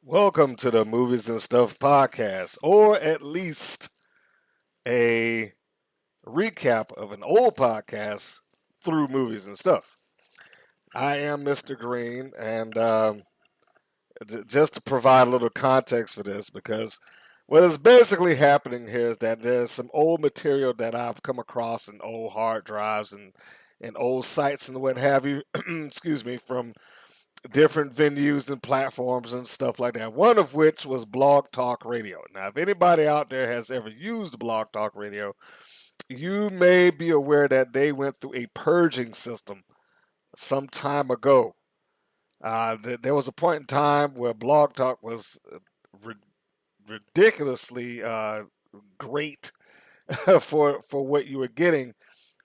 Welcome to the Movies and Stuff podcast, or at least a recap of an old podcast through movies and stuff. I am Mr. Green, and just to provide a little context for this, because what is basically happening here is that there's some old material that I've come across in old hard drives and old sites and what have you, excuse me, from different venues and platforms and stuff like that. One of which was Blog Talk Radio. Now, if anybody out there has ever used Blog Talk Radio, you may be aware that they went through a purging system some time ago. There was a point in time where Blog Talk was ri- ridiculously great for what you were getting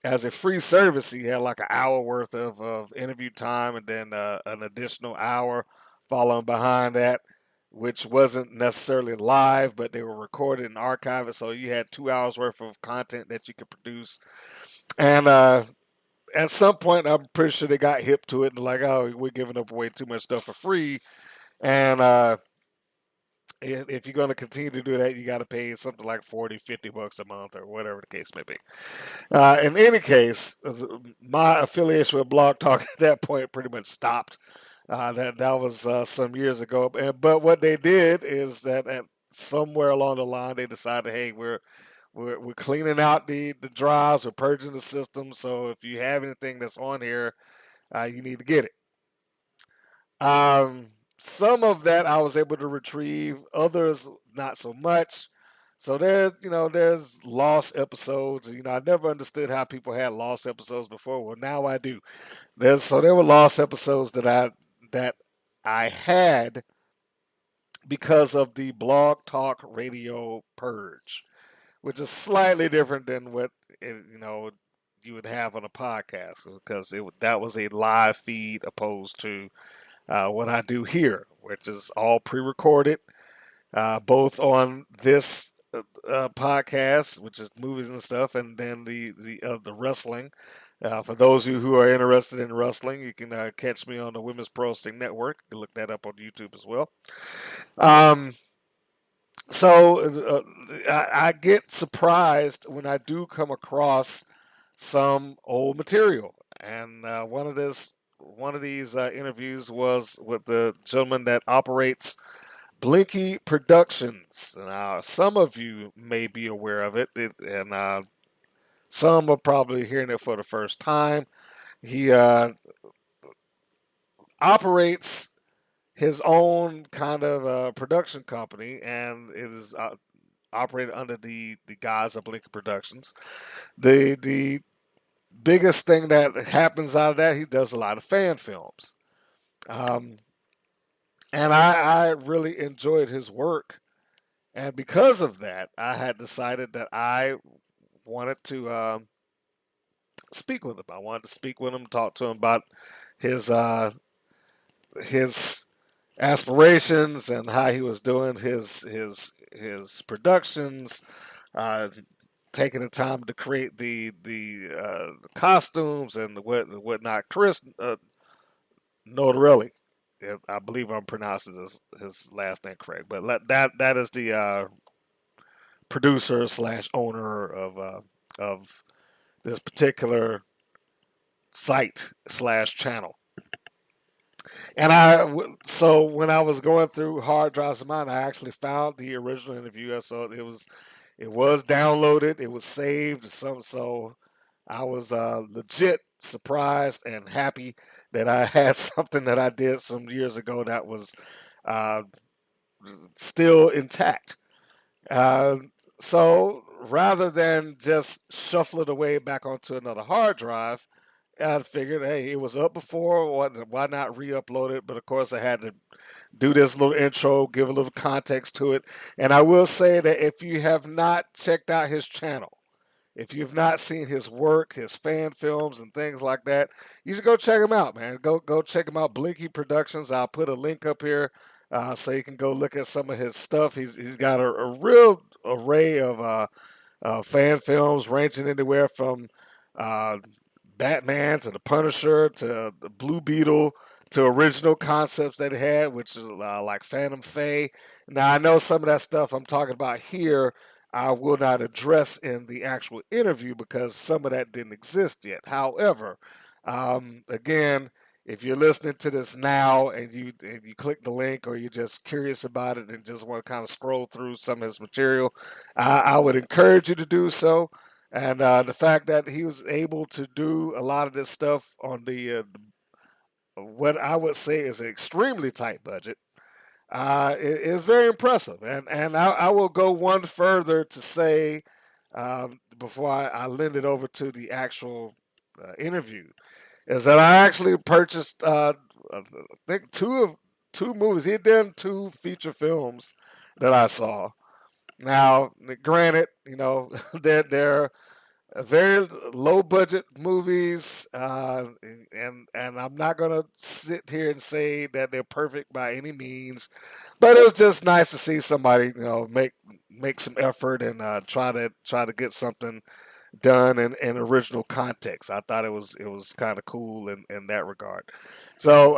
as a free service. You had like an hour worth of interview time and then an additional hour following behind that, which wasn't necessarily live, but they were recorded and archived. So you had 2 hours worth of content that you could produce. And at some point, I'm pretty sure they got hip to it and like, oh, we're giving up way too much stuff for free. And if you're going to continue to do that, you got to pay something like 40, $50 a month or whatever the case may be. In any case, my affiliation with Blog Talk at that point pretty much stopped. That was some years ago. But what they did is that somewhere along the line they decided, hey, we're cleaning out the drives, we're purging the system. So if you have anything that's on here, you need to get it. Some of that I was able to retrieve, others not so much. So there's lost episodes. I never understood how people had lost episodes before. Well, now I do. There were lost episodes that I had because of the Blog Talk Radio purge, which is slightly different than what you would have on a podcast because that was a live feed opposed to what I do here, which is all pre-recorded, both on this podcast, which is movies and stuff, and then the wrestling. For those of you who are interested in wrestling, you can catch me on the Women's Pro Wrestling Network. You can look that up on YouTube as well. Um, so I get surprised when I do come across some old material, and one of these interviews was with the gentleman that operates Blinky Productions. Now, some of you may be aware of and some are probably hearing it for the first time. He operates his own kind of production company, and it is operated under the guise of Blinky Productions. The biggest thing that happens out of that, he does a lot of fan films. Um, and I really enjoyed his work. And because of that, I had decided that I wanted to speak with him. I wanted to speak with him, talk to him about his his aspirations and how he was doing his productions, uh, taking the time to create the costumes and whatnot. Chris Notarile, I believe I'm pronouncing his last name correct, but that is the producer slash owner of this particular site slash channel. And so when I was going through hard drives of mine, I actually found the original interview. So it was downloaded, it was saved. So I was legit surprised and happy that I had something that I did some years ago that was uh, still intact. Uh, so rather than just shuffle it away back onto another hard drive, I figured, hey, it was up before. Why not re-upload it? But of course, I had to do this little intro, give a little context to it. And I will say that if you have not checked out his channel, if you've not seen his work, his fan films and things like that, you should go check him out, man. Go check him out. Blinky Productions. I'll put a link up here so you can go look at some of his stuff. He's got a real array of fan films ranging anywhere from uh, Batman to the Punisher to the Blue Beetle to original concepts that he had, which is like Phantom Fae. Now I know some of that stuff I'm talking about here I will not address in the actual interview because some of that didn't exist yet. However, again, if you're listening to this now and you click the link or you're just curious about it and just want to kind of scroll through some of his material, I would encourage you to do so. And the fact that he was able to do a lot of this stuff on the what I would say is an extremely tight budget is very impressive. And I will go one further to say before I lend it over to the actual interview is that I actually purchased I think two movies. He had done two feature films that I saw. Now, granted, they're very low budget movies, and I'm not gonna sit here and say that they're perfect by any means, but it was just nice to see somebody make some effort and try to get something done in original context. I thought it was kind of cool in that regard. So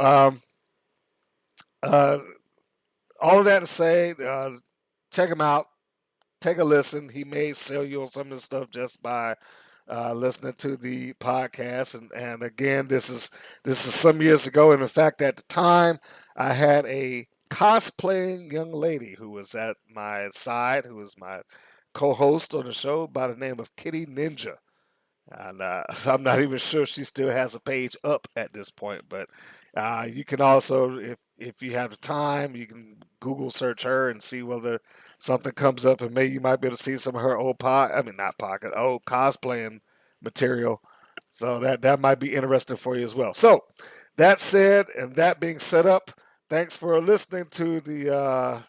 uh, all of that to say, check him out. Take a listen. He may sell you on some of this stuff just by listening to the podcast. And again, this is some years ago. And in fact, at the time, I had a cosplaying young lady who was at my side, who was my co-host on the show by the name of Kitty Ninja. And so I'm not even sure she still has a page up at this point. But you can also, if you have the time, you can Google search her and see whether something comes up, and maybe you might be able to see some of her old cosplaying material. So that might be interesting for you as well. So that said, and that being set up, thanks for listening to the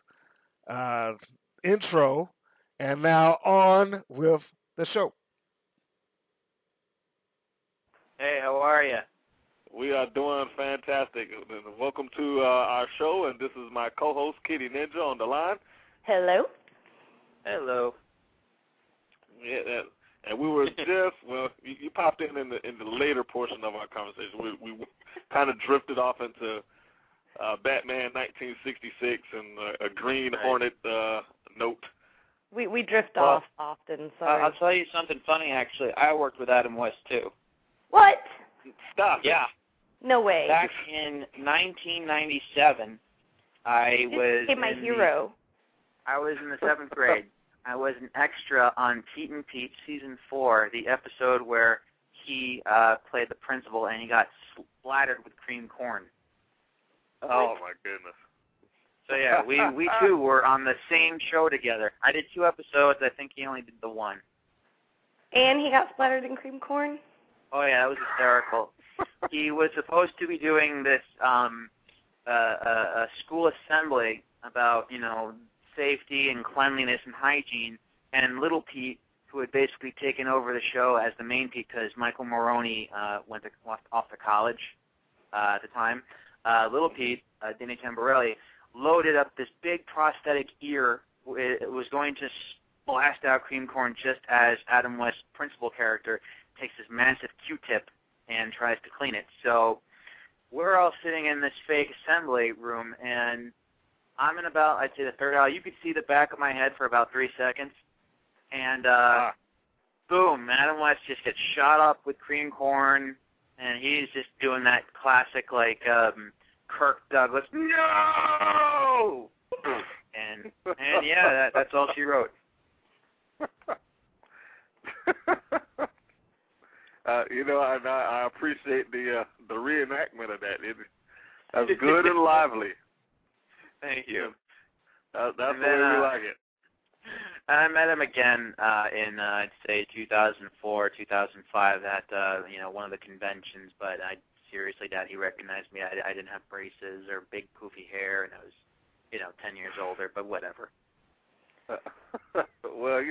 uh, intro, and now on with the show. Hey, how are you? We are doing fantastic. Welcome to our show, and this is my co-host, Kitty Ninja, on the line. Hello. Hello. Yeah, and we were just, well, you popped in the later portion of our conversation. We kind of drifted off into Batman 1966 and a Green Hornet note. We drift off often, sorry. I'll tell you something funny, actually. I worked with Adam West, too. What? Stop. Yeah. No way. Back in 1997, I was my hero. I was in the 7th grade. I was an extra on Pete and Pete Season 4, the episode where he played the principal and he got splattered with cream corn. Oh, my goodness. So, yeah, we two were on the same show together. I did 2 episodes. I think he only did the 1. And he got splattered in cream corn? Oh, yeah, that was hysterical. He was supposed to be doing this a school assembly about, safety and cleanliness and hygiene, and Little Pete, who had basically taken over the show as the main Pete because Michael Maroney went off to college at the time, Little Pete, Danny Tamborelli, loaded up this big prosthetic ear. It was going to blast out cream corn just as Adam West's principal character takes this massive Q-tip and tries to clean it. So we're all sitting in this fake assembly room, and I'm in about, I'd say, the third aisle. You could see the back of my head for about 3 seconds. And boom, Adam West just gets shot up with cream corn, and he's just doing that classic, Kirk Douglas, no! And yeah, that's all she wrote. I appreciate the reenactment of that. That's good and lively. Thank you. That's the way we like it. I met him again in, I'd say, 2004, 2005 at, one of the conventions, but seriously, Dad, he recognized me. I didn't have braces or big poofy hair, and I was, 10 years older, but whatever. Well,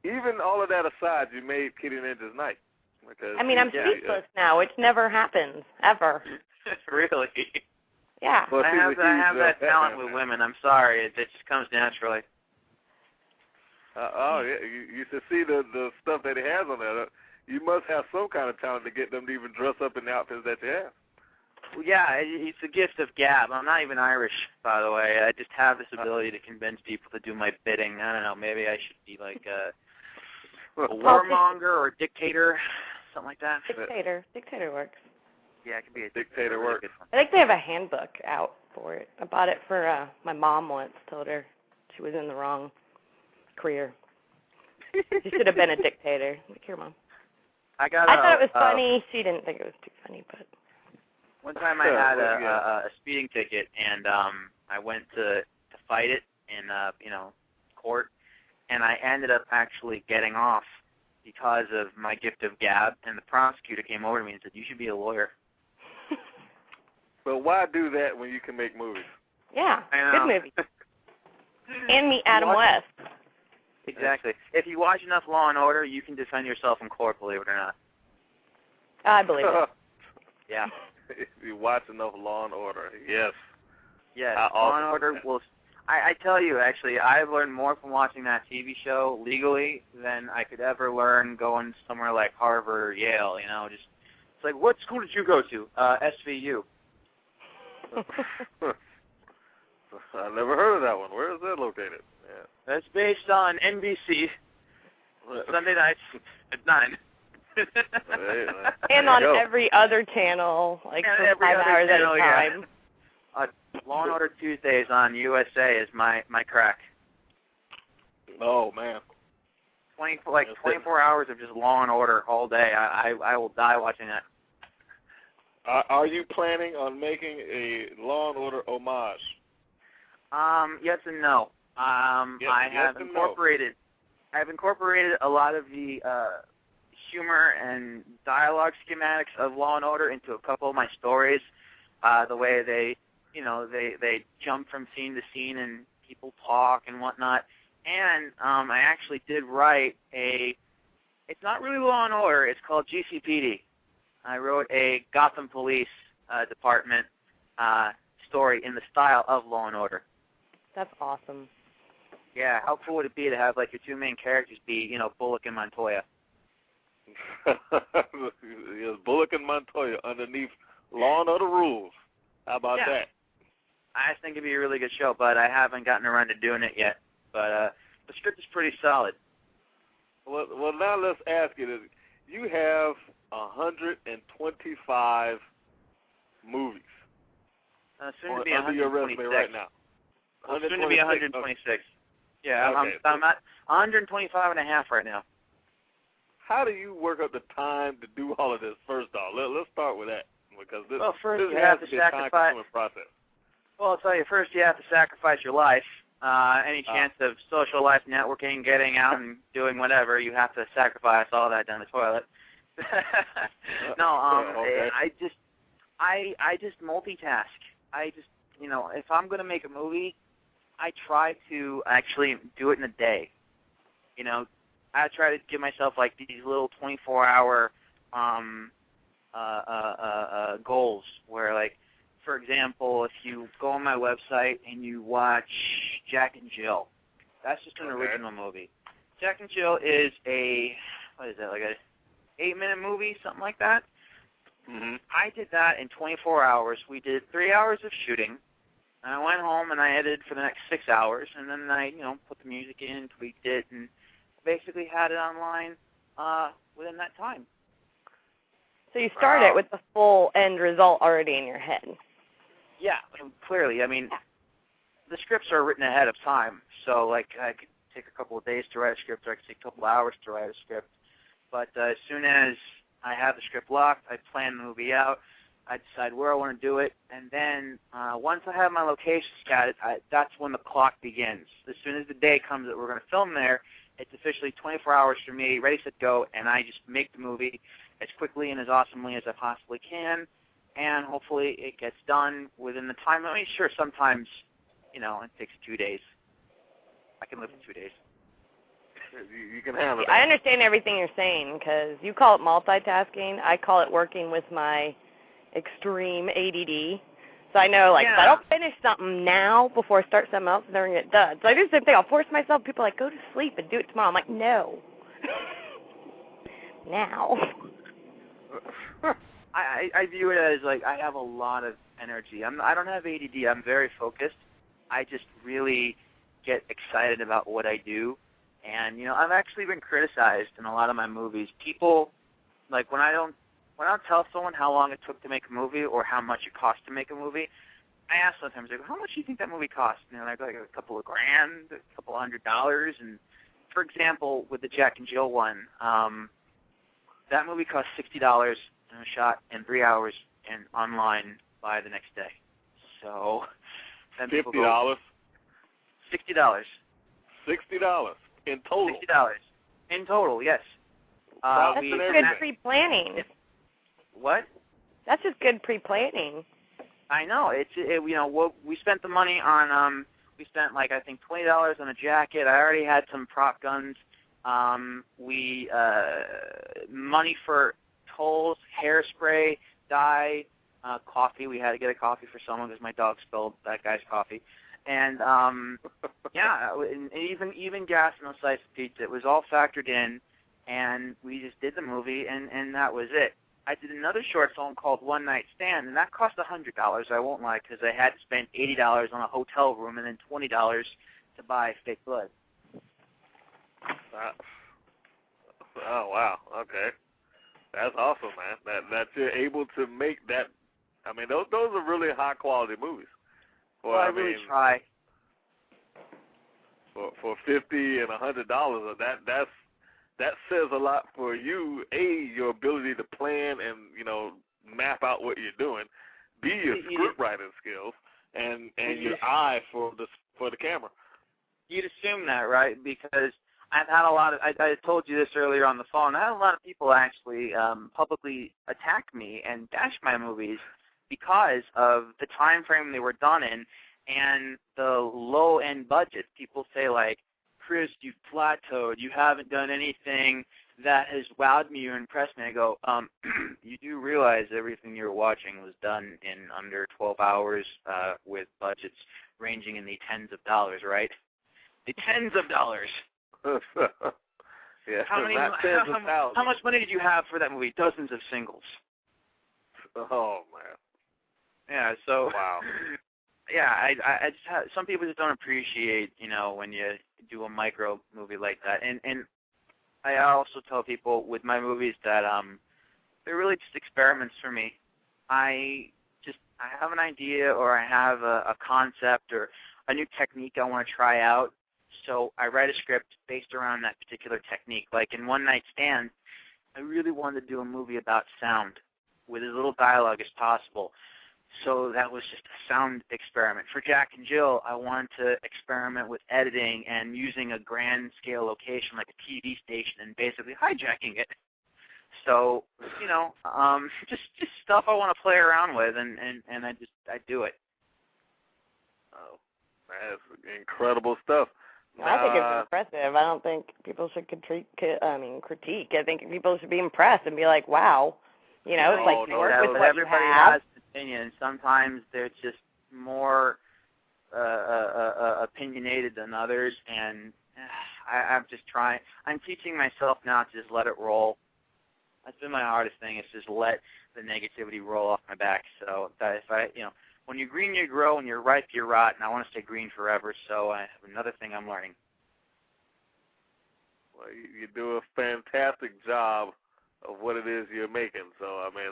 even all of that aside, you made Kitty Ninja's night. Because I'm speechless now. It never happens, ever. Really? Yeah. Well, I have that talent with women. I'm sorry. It just comes naturally. Yeah. You should see the stuff that he has on there. You must have some kind of talent to get them to even dress up in the outfits that you have. Yeah, it's a gift of gab. I'm not even Irish, by the way. I just have this ability to convince people to do my bidding. I don't know. Maybe I should be like a warmonger or a dictator, something like that. Dictator works. Yeah, it could be a dictator work. I think they have a handbook out for it. I bought it for my mom once. Told her she was in the wrong career. She should have been a dictator. Like, here, Mom. I thought it was funny. She didn't think it was too funny, but. One time I had a speeding ticket, and I went to fight it in court, and I ended up actually getting off because of my gift of gab. And the prosecutor came over to me and said, "You should be a lawyer." But why do that when you can make movies? Yeah, good movie. And meet Adam West. Exactly. If you watch enough Law and Order, you can defend yourself in court, believe it or not. I believe it. Yeah. If you watch enough Law and Order, yes. Yes, Law and Order will. I tell you, actually, I've learned more from watching that TV show legally than I could ever learn going somewhere like Harvard or Yale. You know, just it's like, what school did you go to? SVU. I never heard of that one. Where is that located? Yeah. That's based on NBC. Sunday nights at 9. And on every other channel, like for 5 hours at a time. Yeah. Law and Order Tuesdays on USA is my crack. Oh man. 24 hours of just Law and Order all day. I will die watching that. Are you planning on making a Law and Order homage? Yes and no. I've incorporated a lot of the humor and dialogue schematics of Law and Order into a couple of my stories. The way they jump from scene to scene and people talk and whatnot. And I actually did write it's not really Law and Order, it's called GCPD. I wrote a Gotham Police Department story in the style of Law and Order. That's awesome. Yeah, how cool would it be to have like your two main characters be, Bullock and Montoya? Yes, Bullock and Montoya underneath Law and Order rules. How about that? I think it'd be a really good show, but I haven't gotten around to doing it yet. But the script is pretty solid. Well, now let's ask you this. You have 125 movies soon to be under your resume right now. Well, soon to be 126. Yeah, okay. I'm at 125 and a half right now. How do you work up the time to do all of this, first off? Let's start with that, because this you has have to to be a sacrifice. time-consuming process. Well, I'll tell you, first you have to sacrifice your life. Any chance of social life, networking, getting out and doing whatever, you have to sacrifice all that down the toilet. Okay. I just multitask. If I'm going to make a movie, I try to actually do it in a day. I try to give myself like these little 24-hour goals where, like, for example, if you go on my website and you watch Jack and Jill, that's just an original movie. Jack and Jill is like a 8-minute movie, something like that. Mm-hmm. I did that in 24 hours. We did 3 hours of shooting. And I went home and I edited for the next 6 hours, and then I, put the music in, tweaked it, and basically had it online within that time. So you started with the full end result already in your head. Yeah, clearly. I mean, the scripts are written ahead of time, so like I could take a couple of days to write a script, or I could take a couple of hours to write a script. But as soon as I have the script locked, I plan the movie out, I decide where I want to do it, and then once I have my location scouted, that's when the clock begins. As soon as the day comes that we're going to film there, it's officially 24 hours for me, ready, set, go, and I just make the movie as quickly and as awesomely as I possibly can, and hopefully it gets done within the time. I mean, sure, sometimes, it takes 2 days. I can live in 2 days. You can handle that. I understand everything you're saying, because you call it multitasking. I call it working with my extreme ADD. So I know, if I don't finish something now before I start something else, it's never going to get done. So I do the same thing. I'll force myself. People are like, go to sleep and do it tomorrow. I'm like, no. Now. I view it as like I have a lot of energy. I don't have ADD. I'm very focused. I just really get excited about what I do. And, I've actually been criticized in a lot of my movies. People, like, when I don't tell someone how long it took to make a movie or how much it cost to make a movie, I ask sometimes, like, how much do you think that movie cost? Like a couple of grand, a couple $100. And, for example, with the Jack and Jill one, that movie cost $60 and was shot in 3 hours and online by the next day. So, then people go, $50. $60. $60 in total. $60 in total, yes. That's just good pre-planning. What? That's just good pre-planning. I know. We spent the money on. We spent like I think $20 on a jacket. I already had some prop guns. Money for tolls, hairspray, dye, coffee. We had to get a coffee for someone because my dog spilled that guy's coffee. And yeah, and even gas and a slice of pizza. It was all factored in, and we just did the movie, and that was it. I did another short film called One Night Stand, and that cost $100. I won't lie, because I had to spend $80 on a hotel room and then $20 to buy fake blood. Oh wow, okay, that's awesome, man. That you're able to make that. I mean, those are really high quality movies. Well, I really try. For $50 and $100, that says a lot for you. A, your ability to plan and map out what you're doing. B, your script writing skills and your eye for the camera. You'd assume that, right? Because I've had a lot of. I told you this earlier on the phone. I had a lot of people actually publicly attack me and bash my movies because of the time frame they were done in and the low-end budget. People say, like, Chris, you've plateaued. You haven't done anything that has wowed me or impressed me. I go, you do realize everything you're watching was done in under 12 hours with budgets ranging in the tens of dollars, right? The tens of dollars. Yeah, how much money did you have for that movie? Dozens of singles. Oh, man. Yeah, so wow. Yeah, I just have, some people just don't appreciate, when you do a micro movie like that. And I also tell people with my movies that they're really just experiments for me. I have an idea or I have a concept or a new technique I want to try out. So I write a script based around that particular technique. Like in One Night Stand, I really wanted to do a movie about sound with as little dialogue as possible. So that was just a sound experiment. For Jack and Jill, I wanted to experiment with editing and using a grand scale location like a TV station and basically hijacking it. So, just stuff I want to play around with, and I do it. Oh, that's incredible stuff. I think it's impressive. I don't think people should critique. I think people should be impressed and be like, wow. It's like work with what everybody you have. Has an opinion. Sometimes they're just more opinionated than others, and I'm just trying. I'm teaching myself now to just let it roll. That's been my hardest thing, is just let the negativity roll off my back. So that if when you're green, you grow, and you're ripe, you rot, and I want to stay green forever. So I have another thing I'm learning. Well, you do a fantastic job of what it is you're making. So, I mean,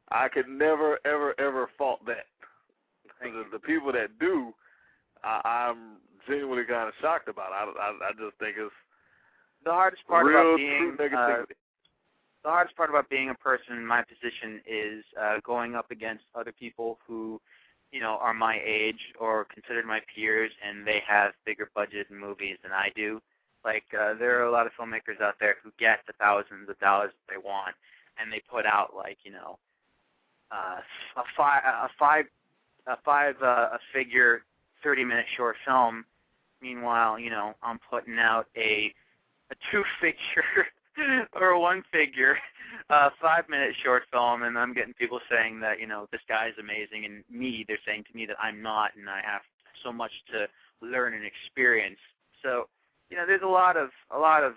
I could never, ever, ever fault that. The people that do, I'm genuinely kind of shocked about. I just think it's the hardest part real about being true negativity. The hardest part about being a person in my position is going up against other people who, are my age or considered my peers, and they have bigger budget in movies than I do. Like, there are a lot of filmmakers out there who get the thousands of dollars that they want, and they put out, like, a figure 30-minute short film. Meanwhile, I'm putting out a 2-figure or a 1-figure 5-minute short film, and I'm getting people saying that, this guy is amazing, and they're saying to me that I'm not, and I have so much to learn and experience. So, there's a lot of I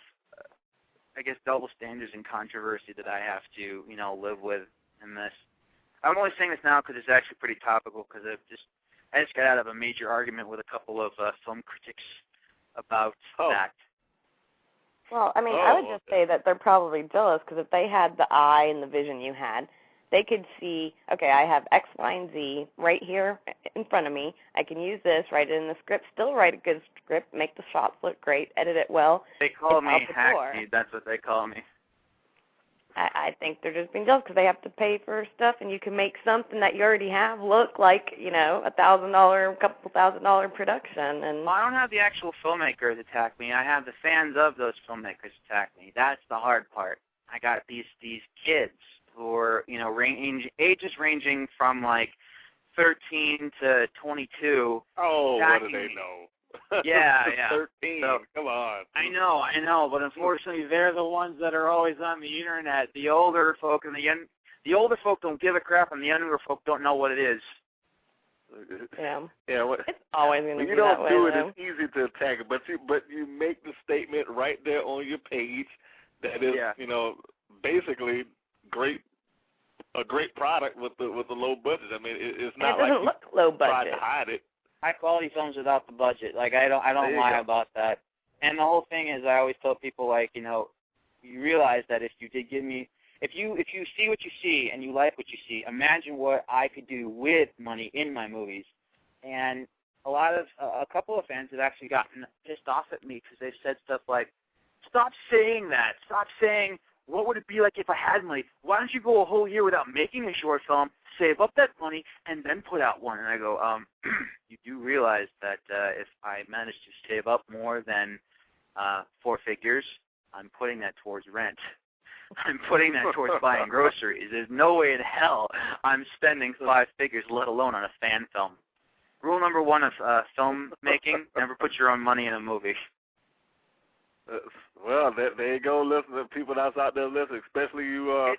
guess, double standards and controversy that I have to, live with in this. I'm only saying this now because it's actually pretty topical, because I just got out of a major argument with a couple of film critics about that. Well, I mean, I would just say that they're probably jealous, because if they had the eye and the vision you had, they could see, okay, I have X, Y, and Z right here in front of me. I can use this, write it in the script, still write a good script, make the shots look great, edit it well. They call me hackneyed. That's what they call me. I think they're just being jealous because they have to pay for stuff, and you can make something that you already have look like, you know, $1,000, couple $1,000 production. And well, I don't have the actual filmmakers attack me. I have the fans of those filmmakers attack me. That's the hard part. I got these kids who are, you know, ages ranging from like 13 to 22. Oh, what do they know? Yeah. 13. So, come on. I know, but unfortunately, they're the ones that are always on the internet. The older folk and the older folk don't give a crap, and the younger folk don't know what it is. Yeah. What, it's always going to be that way. You don't do it. It's easy to attack it, but you make the statement right there on your page that is, you know, basically a great product with the low budget. I mean, it's not it doesn't look low budget. Try to hide it. High quality films without the budget. Like I don't lie about that. And the whole thing is, I always tell people, like, you know, you realize that if you did give me, if you see what you see and you like what you see, imagine what I could do with money in my movies. And a couple of fans have actually gotten pissed off at me because they've said stuff like, "Stop saying that. Stop saying, what would it be like if I had money? Why don't you go a whole year without making a short film, save up that money, and then put out one?" And I go, you do realize that if I manage to save up more than 4 figures, I'm putting that towards rent. I'm putting that towards buying groceries. There's no way in hell I'm spending 5 figures, let alone on a fan film. Rule number 1 of film making, never put your own money in a movie. Well, there you go, listeners, people that's out there listening, especially you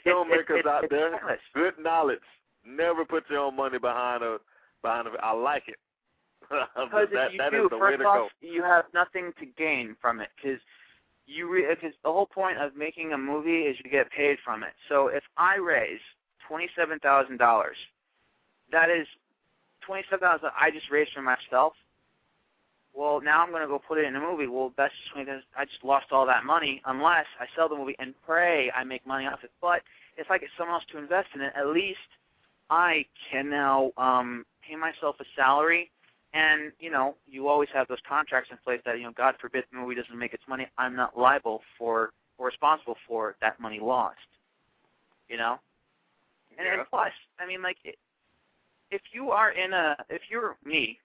filmmakers out there. Pointless. Good knowledge. Never put your own money behind a. I like it. Because if you do, first off, you have nothing to gain from it. Because the whole point of making a movie is you get paid from it. So if I raise $27,000, that is $27,000 I just raised for myself. Well, now I'm going to go put it in a movie. Well, that's just I just lost all that money unless I sell the movie and pray I make money off it. But if I get someone else to invest in it, at least I can now pay myself a salary. And, you know, you always have those contracts in place that, you know, God forbid the movie doesn't make its money, I'm not liable for or responsible for that money lost, you know? And then plus, I mean, like, if you're me,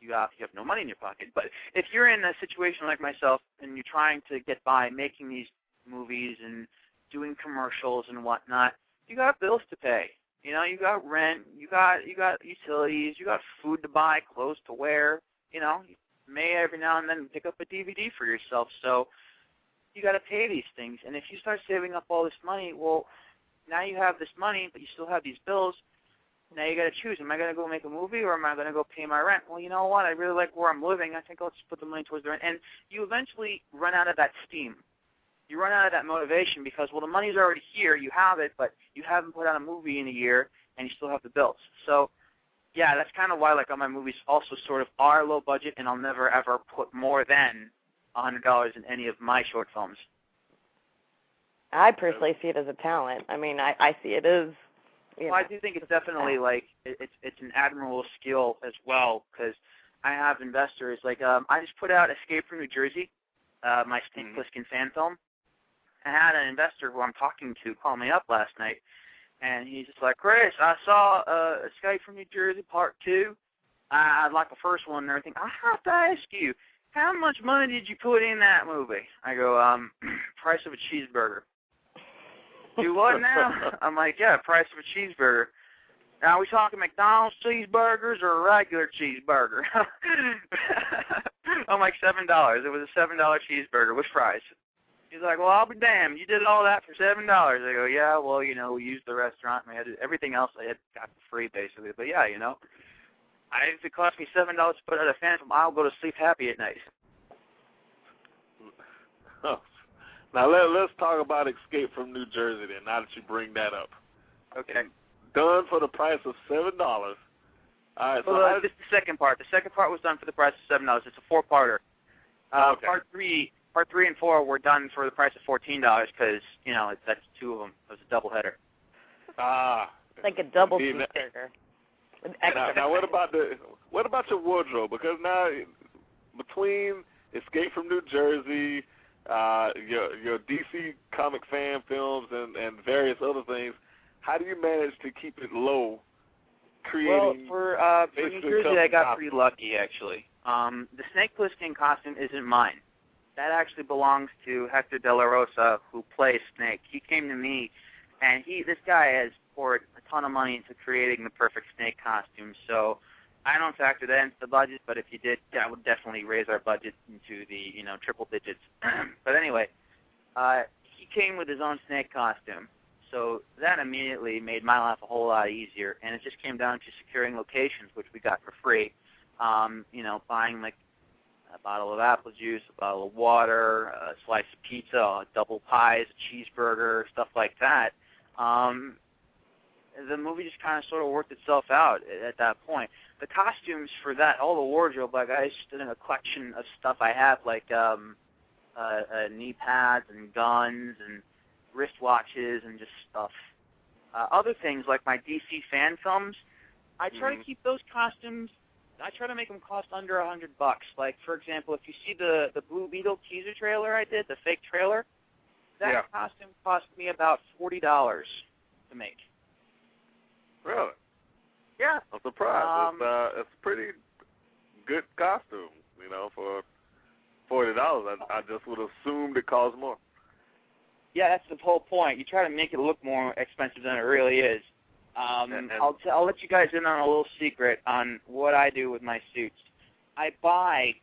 you have no money in your pocket. But if you're in a situation like myself and you're trying to get by making these movies and doing commercials and whatnot, you got bills to pay. You know, you got rent, you got utilities, you got food to buy, clothes to wear. You know, you may every now and then pick up a DVD for yourself. So you got to pay these things. And if you start saving up all this money, well, now you have this money, but you still have these bills. Now you got to choose. Am I going to go make a movie or am I going to go pay my rent? Well, you know what? I really like where I'm living. I think I'll just put the money towards the rent. And you eventually run out of that steam. You run out of that motivation because, well, the money's already here. You have it, but you haven't put out a movie in a year and you still have the bills. So, yeah, that's kind of why, like, all my movies also sort of are low budget, and I'll never, ever put more than $100 in any of my short films. I personally see it as a talent. I mean, I see it as... Well, I do think it's definitely, like, it's an admirable skill as well, because I have investors. Like, I just put out Escape from New Jersey, my Steve Plissken fan film. I had an investor who I'm talking to call me up last night, and he's just like, "Chris, I saw Escape from New Jersey Part 2. I'd like the first one and everything. I have to ask you, how much money did you put in that movie?" I go, price of a cheeseburger. Do what now? I'm like, yeah, price of a cheeseburger. Now, are we talking McDonald's cheeseburgers or a regular cheeseburger? I'm like, $7. It was a $7 cheeseburger with fries. He's like, well, I'll be damned. You did all that for $7. I go, yeah, well, you know, we used the restaurant. And we had everything else I had got for free, basically. But, yeah, you know, if it cost me $7 to put out a fan film, I'll go to sleep happy at night. Now, let's talk about Escape from New Jersey then, now that you bring that up. Okay. Done for the price of $7. All right. So Well, this is the second part. The second part was done for the price of $7. It's a 4-parter. Okay. Part three and 4 were done for the price of $14 because that's 2 of them. It was a doubleheader. It's like a double Indeed. cheeseburger. With extra. Now, what about your wardrobe? Because now, between Escape from New Jersey, your DC comic fan films, and various other things, how do you manage to keep it low? Creating for New Jersey, I got pretty lucky actually. The Snake Plissken costume isn't mine. That actually belongs to Hector De La Rosa, who plays Snake. He came to me, and this guy has poured a ton of money into creating the perfect Snake costume. So I don't factor that into the budget, but if you did, that would definitely raise our budget into the triple digits. But anyway, he came with his own Snake costume. So that immediately made my life a whole lot easier, and it just came down to securing locations, which we got for free. Buying like a bottle of apple juice, a bottle of water, a slice of pizza, double pies, a cheeseburger, stuff like that. The movie just kind of sort of worked itself out at that point. The costumes for that, all the wardrobe, like I just did a collection of stuff I have, like knee pads and guns and wristwatches and just stuff. Other things like my DC fan films, I try to keep those costumes. I try to make them cost under $100. Like, for example, if you see the Blue Beetle teaser trailer I did, the fake trailer, that costume cost me about $40 to make. Really? Yeah. I'm surprised. It's a pretty good costume, for $40. I just would have assumed it cost more. Yeah, that's the whole point. You try to make it look more expensive than it really is. I'll let you guys in on a little secret on what I do with my suits. I buy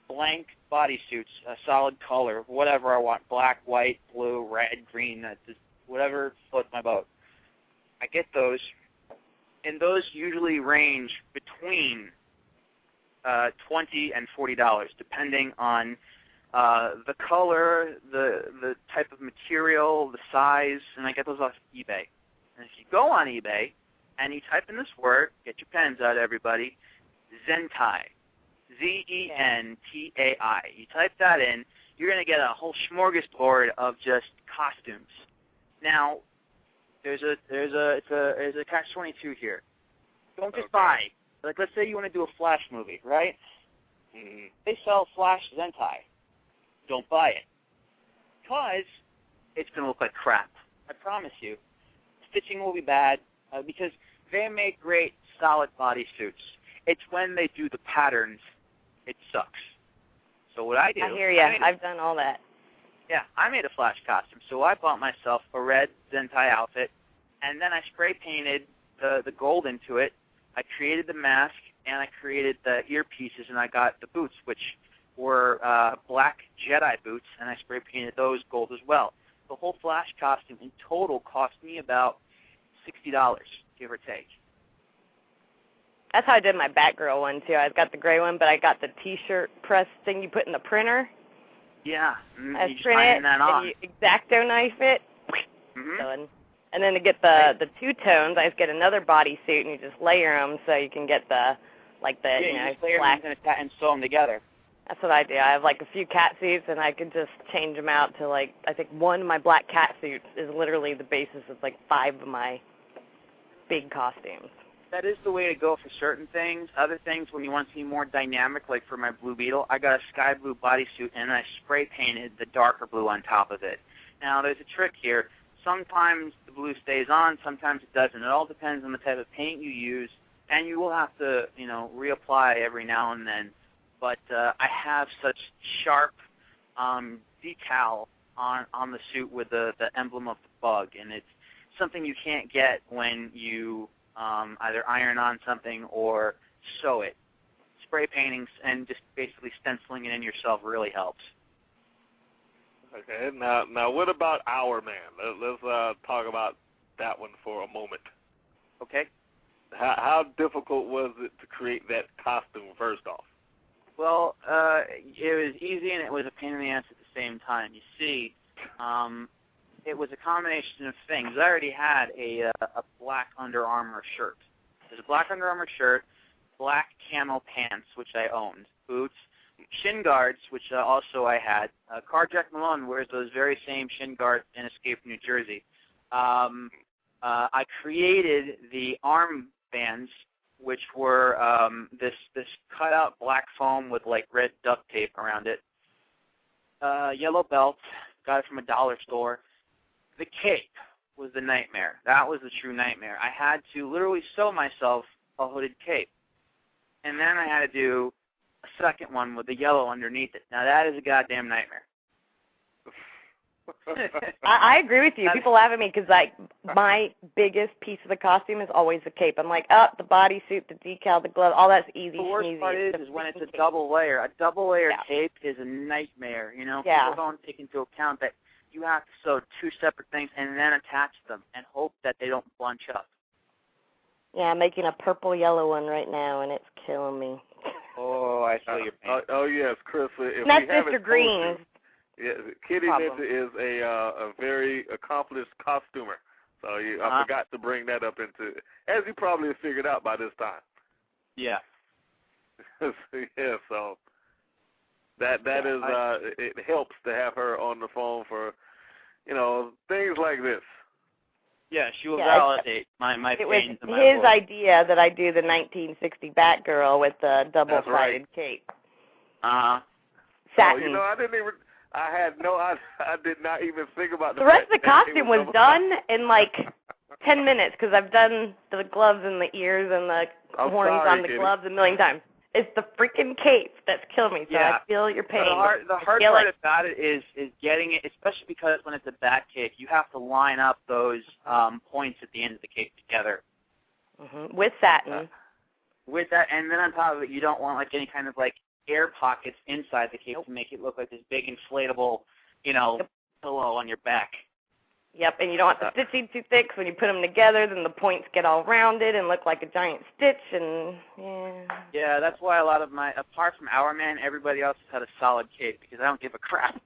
blank bodysuits, a solid color, whatever I want, black, white, blue, red, green, whatever floats my boat. I get those, and those usually range between $20 and $40, depending on the color, the type of material, the size, and I get those off eBay. And if you go on eBay and you type in this word, get your pens out, everybody, Zentai, Z-E-N-T-A-I. You type that in, you're going to get a whole smorgasbord of just costumes. Now, there's a catch-22 here. Don't just buy. Like, let's say you want to do a Flash movie, right? Mm-hmm. They sell Flash Zentai. Don't buy it. Because it's going to look like crap. I promise you. Stitching will be bad because they make great solid bodysuits. It's when they do the patterns, it sucks. So what I do... I hear you. I've done all that. Yeah, I made a Flash costume. So I bought myself a red Zentai outfit, and then I spray painted the gold into it. I created the mask, and I created the earpieces, and I got the boots, which were black Jedi boots, and I spray painted those gold as well. The whole Flash costume in total cost me about $60, give or take. That's how I did my Batgirl one, too. I got the gray one, but I got the T-shirt press thing you put in the printer. Yeah. I print it, and you X-Acto knife it. Mm-hmm. And then to get the two-tones, I just get another bodysuit, and you just layer them so you can get the black and sew them together. That's what I do. I have like a few cat suits, and I could just change them out to I think one of my black cat suits is literally the basis of 5 of my big costumes. That is the way to go for certain things. Other things, when you want to be more dynamic, like for my Blue Beetle, I got a sky blue bodysuit, and I spray painted the darker blue on top of it. Now, there's a trick here. Sometimes the blue stays on, sometimes it doesn't. It all depends on the type of paint you use, and you will have to, reapply every now and then. But I have such sharp decal on the suit with the emblem of the bug, and it's something you can't get when you either iron on something or sew it. Spray painting and just basically stenciling it in yourself really helps. Okay, now what about Our Man? Let's talk about that one for a moment. Okay. How difficult was it to create that costume first off? Well, it was easy and it was a pain in the ass at the same time. You see, it was a combination of things. I already had a black Under Armour shirt. There's a black Under Armour shirt, black camo pants, which I owned, boots, shin guards, which also I had. Jack Malone wears those very same shin guards in Escape from New Jersey. I created the arm bands, which were this cut-out black foam with like red duct tape around it. Yellow belt, got it from a dollar store. The cape was the nightmare. That was the true nightmare. I had to literally sew myself a hooded cape. And then I had to do a second one with the yellow underneath it. Now that is a goddamn nightmare. I agree with you. People laugh at me because like my biggest piece of the costume is always the cape. I'm like, the bodysuit, the decal, the glove, all that's easy. The worst part is when it's a double layer. A double layer cape is a nightmare. You know, people don't take into account that you have to sew two separate things and then attach them and hope that they don't bunch up. Yeah, I'm making a purple-yellow one right now, and it's killing me. Oh, I feel your pain. Oh yes, Chris. If that's we haven't Mr. Green. Yeah, Kitty Ninja is a very accomplished costumer. So I forgot to bring that up into, as you probably have figured out by this time. Yeah. Yeah. So that is it helps to have her on the phone for, things like this. Yeah, she will validate my pains and my his woes. idea that I do the 1960 Batgirl with the double-sided cape. Satin. I didn't even. I did not even think about the rest of the costume was done in like 10 minutes because I've done the gloves and the ears and the horns on the gloves a million times. It's the freaking cape that's killing me, so I feel your pain. The hard part about it is getting it, especially because when it's a bat cape, you have to line up those points at the end of the cape together. With satin. With that, and then on top of it, you don't want like any kind of like air pockets inside the cape to make it look like this big inflatable, pillow on your back. Yep, and you don't want the stitching too thick. So when you put them together, then the points get all rounded and look like a giant stitch, and Yeah, that's why a lot of apart from Our Man, everybody else has had a solid cape because I don't give a crap.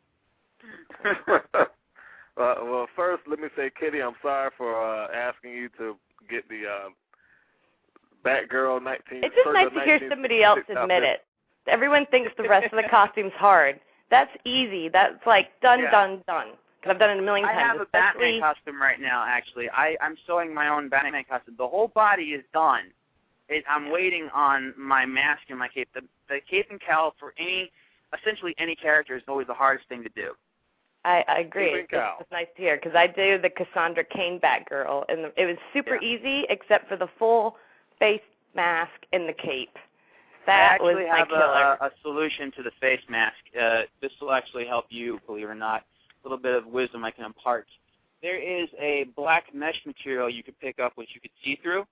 Well, first, let me say, Kitty, I'm sorry for asking you to get the Batgirl 19. It's just nice to hear somebody else admit it. Everyone thinks the rest of the costume's hard. That's easy. That's like done. Because I've done it a million times. I have a Batman costume right now, actually. I'm sewing my own Batman costume. The whole body is done. I'm waiting on my mask and my cape. The cape and cowl for essentially any character is always the hardest thing to do. I agree. It's nice to hear because I do the Cassandra Cain Batgirl, and it was super easy except for the full face mask and the cape. That was my killer. I actually have a solution to the face mask. This will actually help you, believe it or not. A little bit of wisdom I can impart. There is a black mesh material you could pick up, which you could see through.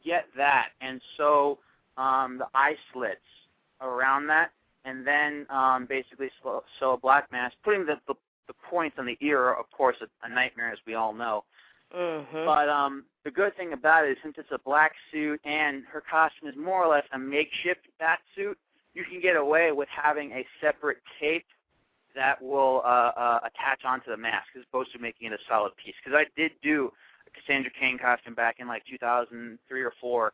Get that, and sew the eye slits around that, and then basically sew a black mask. Putting the points on the ear are, of course, a nightmare, as we all know. But the good thing about it is since it's a black suit and her costume is more or less a makeshift bat suit, you can get away with having a separate cape that will attach onto the mask as opposed to making it a solid piece. Because I did do a Cassandra Cain costume back in like 2003 or 4,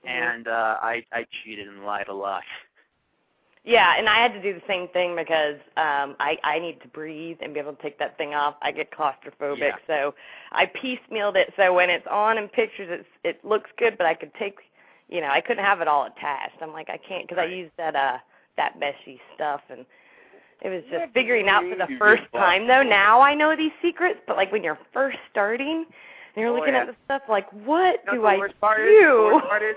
and I cheated and lied a lot. Yeah, and I had to do the same thing because I need to breathe and be able to take that thing off. I get claustrophobic, so I piecemealed it so when it's on in pictures, it looks good, but I could take, I couldn't have it all attached. I'm like, I can't because I used that meshy stuff, and it was just figuring out for the first time, though. Now I know these secrets, but like when you're first starting and you're looking at the stuff, like, what do I do? The worst part is,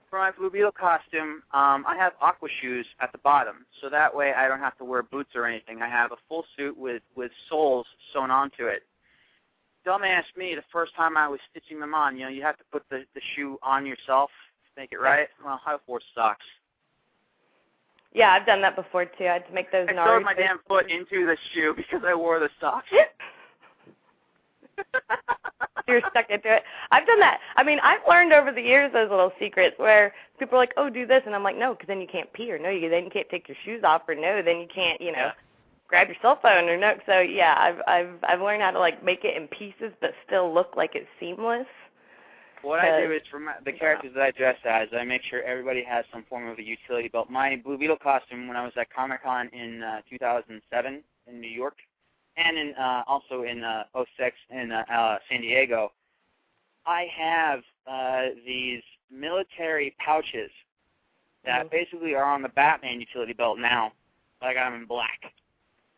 for my Blue Beetle costume, I have aqua shoes at the bottom, so that way I don't have to wear boots or anything. I have a full suit with soles sewn onto it. Dumbass me, the first time I was stitching them on, you have to put the shoe on yourself to make it right. Well, I wore socks. Yeah, I've done that before, too. I had to make those. I sewed my damn foot into the shoe because I wore the socks. You're stuck into it. I've done that. I mean, I've learned over the years those little secrets where people are like, oh, do this. And I'm like, no, because then you can't pee, or no, then you can't take your shoes off, or no, then you can't, grab your cell phone or no. So yeah, I've learned how to like make it in pieces but still look like it's seamless. What I do is for the characters that I dress as, I make sure everybody has some form of a utility belt. My Blue Beetle costume when I was at Comic-Con in 2007 in New York, and in also in 06 in San Diego, I have these military pouches that basically are on the Batman utility belt now, but I got them in black.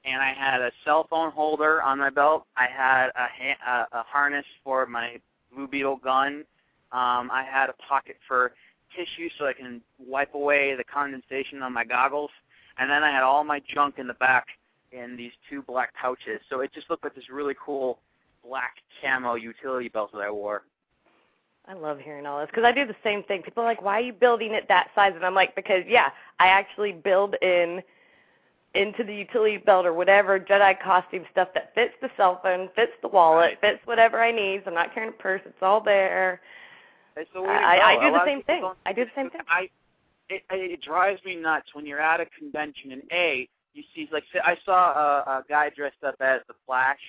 And I had a cell phone holder on my belt. I had a harness for my Blue Beetle gun. I had a pocket for tissue so I can wipe away the condensation on my goggles. And then I had all my junk in the back in these two black pouches. So it just looked like this really cool black camo utility belt that I wore. I love hearing all this because I do the same thing. People are like, why are you building it that size? And I'm like, because, yeah, I actually build into the utility belt or whatever Jedi costume stuff that fits the cell phone, fits the wallet, fits whatever I need. So I'm not carrying a purse. It's all there. It's the way to go. I do the same thing. I do the same thing. It drives me nuts when you're at a convention and you see, like, I saw a guy dressed up as the Flash.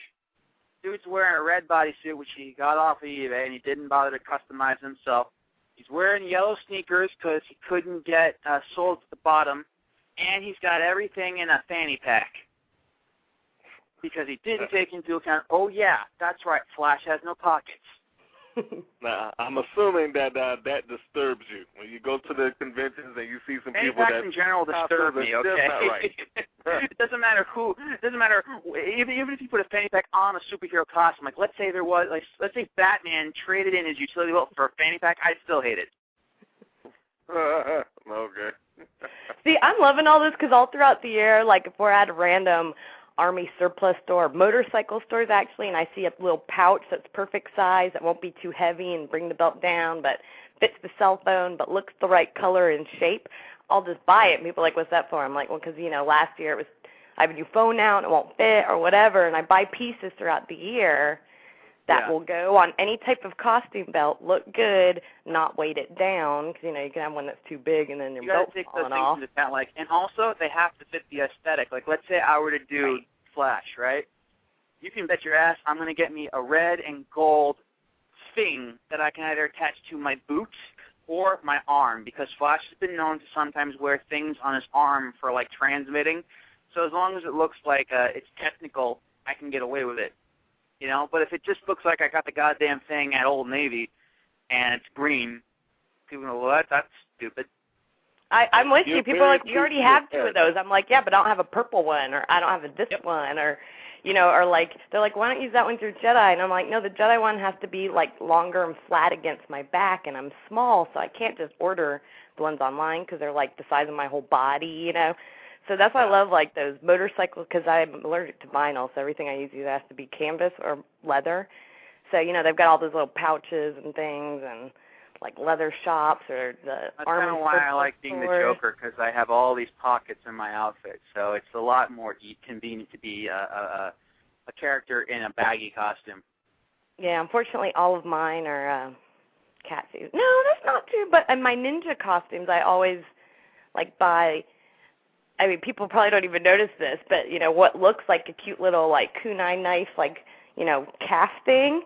Dude's wearing a red bodysuit, which he got off of eBay, and he didn't bother to customize himself. He's wearing yellow sneakers because he couldn't get sold at the bottom, and he's got everything in a fanny pack because he didn't take into account, oh, yeah, that's right, Flash has no pockets. Now, I'm assuming that that disturbs you when you go to the conventions and you see some people that in general disturb me. Okay, just not right. It doesn't matter who. It doesn't matter even if you put a fanny pack on a superhero costume. Like let's say let's say Batman traded in his utility belt for a fanny pack. I'd still hate it. Okay. See, I'm loving all this because all throughout the year, like if we're at a random Army surplus store, motorcycle stores actually, and I see a little pouch that's perfect size that won't be too heavy and bring the belt down, but fits the cell phone, but looks the right color and shape, I'll just buy it. And people are like, what's that for? I'm like, well, because, last year it was, I have a new phone now and it won't fit or whatever, and I buy pieces throughout the year that will go on any type of costume belt, look good, not weight it down, because, you can have one that's too big and then your belt's falling off. Into account, and also they have to fit the aesthetic. Like, let's say I were to do Flash, right? You can bet your ass I'm going to get me a red and gold thing that I can either attach to my boots or my arm, because Flash has been known to sometimes wear things on his arm for, like, transmitting. So as long as it looks like it's technical, I can get away with it. But if it just looks like I got the goddamn thing at Old Navy and it's green, people go, well, that's stupid. I'm with you. People are like, we already have two of those. I'm like, yeah, but I don't have a purple one, or I don't have this one, or, or like, they're like, why don't you use that one with your Jedi? And I'm like, no, the Jedi one has to be, like, longer and flat against my back, and I'm small, so I can't just order the ones online because they're, like, the size of my whole body, So that's why I love, like, those motorcycles, because I'm allergic to vinyl, so everything I use either has to be canvas or leather. So, they've got all those little pouches and things and, like, leather shops or the That's army. That's kind of why I like being the Joker, because I have all these pockets in my outfit. So it's a lot more convenient to be a character in a baggy costume. Yeah, unfortunately, all of mine are cat suits. No, that's not true. But in my ninja costumes, I always, like, buy... I mean, people probably don't even notice this, but, what looks like a cute little, like, kunai knife, like, casting,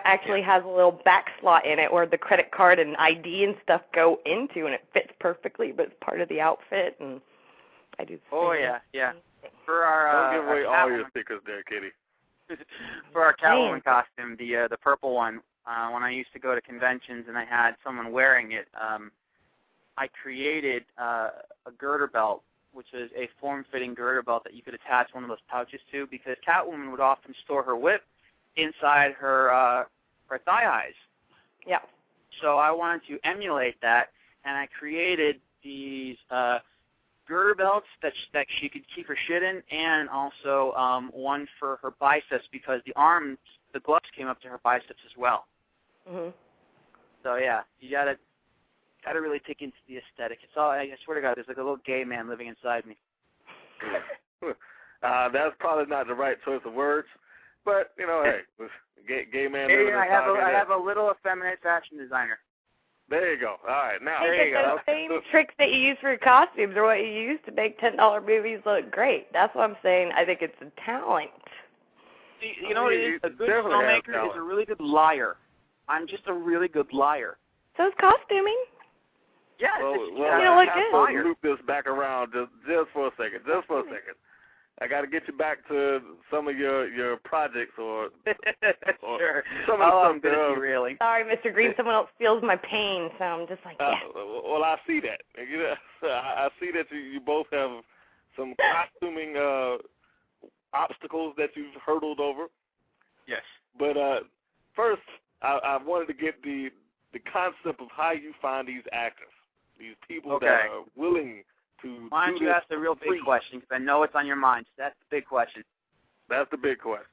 actually has a little back slot in it where the credit card and ID and stuff go into, and it fits perfectly, but it's part of the outfit, and I do the same. Oh, yeah. For our, don't give away all your stickers there, Kitty. For our Catwoman costume, the purple one, when I used to go to conventions and I had someone wearing it, I created a girder belt, which is a form-fitting girder belt that you could attach one of those pouches to, because Catwoman would often store her whip inside her thigh highs. Yeah. So I wanted to emulate that, and I created these girder belts that she could keep her shit in, and also one for her biceps, because the gloves came up to her biceps as well. Mhm. So yeah, you gotta really take into the aesthetic. It's all, I swear to God, there's like a little gay man living inside me. That's probably not the right choice of words, but hey, gay man. Hey, I have a little effeminate fashion designer. There you go. All right, now There you go. Those same tricks that you use for your costumes are what you use to make $10 movies look great. That's what I'm saying. I think it's a talent. See, you know what it is? A good filmmaker is a really good liar. I'm just a really good liar. So is costuming. Yeah, let's loop this back around just for a second. Just for a second. I got to get you back to some of your projects or sure. Some of the stuff. Really. Sorry, Mr. Green. Someone else feels my pain, so I'm just like, yeah. Well, I see that. I see that you both have some costuming obstacles that you've hurdled over. Yes. But first, I wanted to get the concept of how you find these actors, these people that are willing to. Why don't you ask the real big question? Because I know it's on your mind. That's the big question. That's the big question.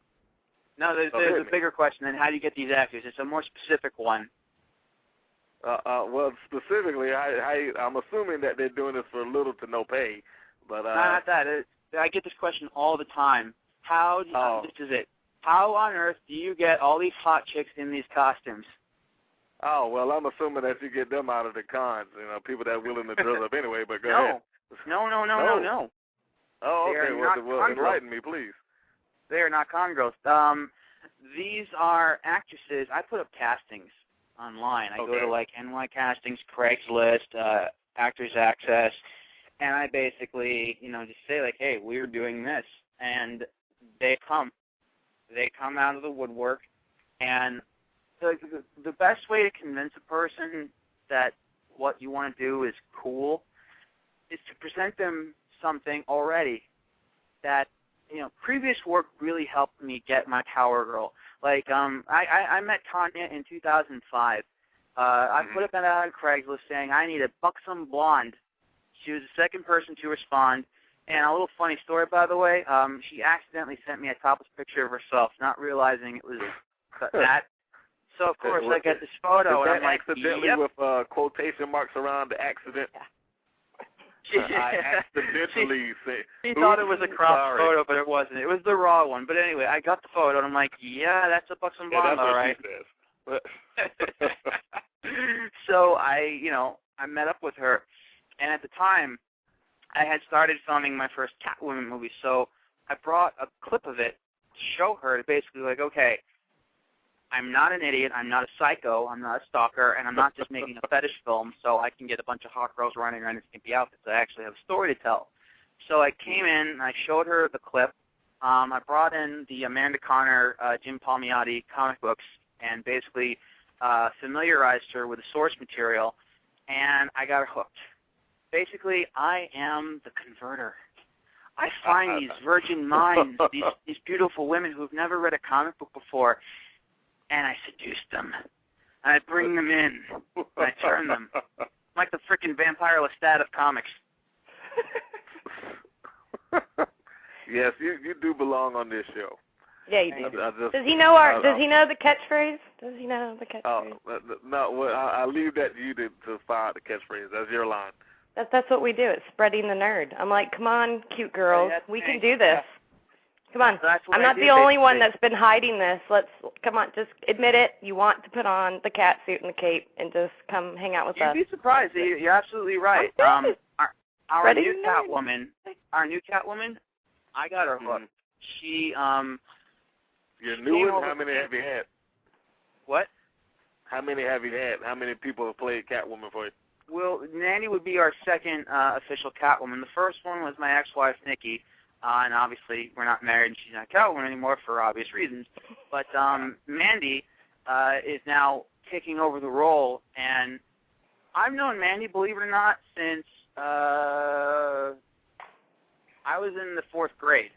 No, there's a bigger question. Then how do you get these actors? It's a more specific one. Well, specifically, I'm assuming that they're doing this for little to no pay. But not that. I get this question all the time. This is it. How on earth do you get all these hot chicks in these costumes? Oh, well, I'm assuming that you get them out of the cons, people that are willing to dress up anyway, but go ahead. No. Oh, okay. Well, enlighten me, please. They are not congruous. These are actresses. I put up castings online. I go to, NY Castings, Craigslist, Actors Access, and I basically, just say, hey, we're doing this. And they come. They come out of the woodwork, and the best way to convince a person that what you want to do is cool is to present them something already that, previous work really helped me get my Power Girl. I met Tanya in 2005. I put up an ad on Craigslist saying I need a buxom blonde. She was the second person to respond. And a little funny story, by the way, she accidentally sent me a topless picture of herself, not realizing it was that. So, of course, I get this photo, and I'm like, accidentally with quotation marks around the accident? I accidentally said. She thought it was a cropped photo, but it wasn't. It was the raw one. But anyway, I got the photo, and I'm like, yeah, that's a buxom blonde, all right. So I met up with her, and at the time, I had started filming my first Catwoman movie, so I brought a clip of it to show her, to basically okay, I'm not an idiot, I'm not a psycho, I'm not a stalker, and I'm not just making a fetish film so I can get a bunch of hot girls running around in skimpy outfits. I actually have a story to tell. So I came in, and I showed her the clip. I brought in the Amanda Conner, Jim Palmiotti comic books, and basically familiarized her with the source material, and I got her hooked. Basically, I am the converter. I find these virgin minds, these beautiful women who have never read a comic book before, and I seduce them. And I bring them in, and I turn them. I'm like the frickin' Vampire Lestat of comics. Yes, you do belong on this show. Yeah, you do. Does he know the catchphrase? Does he know the catchphrase? No, well, I leave that to you to fire the catchphrase. That's your line. That's what we do. It's spreading the nerd. I'm like, come on, cute girls, we can do this. Come on. I'm not the only one that's been hiding this. Come on, just admit it. You want to put on the cat suit and the cape and just come hang out with us. You'd be surprised. You're absolutely right. Our new Catwoman, I got her hooked. She Your new one? How many have you had? What? How many have you had? How many people have played Catwoman for you? Well, Nanny would be our second official Catwoman. The first one was my ex-wife, Nikki, and obviously we're not married and she's not Catwoman anymore for obvious reasons. But Mandy is now taking over the role, and I've known Mandy, believe it or not, since I was in the 4th grade,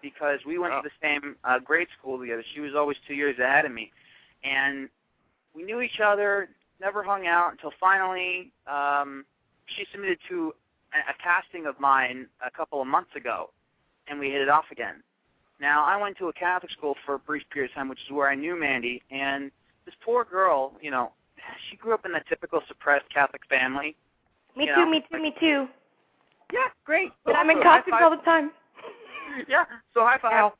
because we went to the same grade school together. She was always 2 years ahead of me, and we knew each other, never hung out until finally she submitted to a casting of mine a couple of months ago, and we hit it off again. Now, I went to a Catholic school for a brief period of time, which is where I knew Mandy, and this poor girl, she grew up in a typical suppressed Catholic family. Me too. Yeah, great. But I'm in costumes all the time. Yeah, so high five. Ow.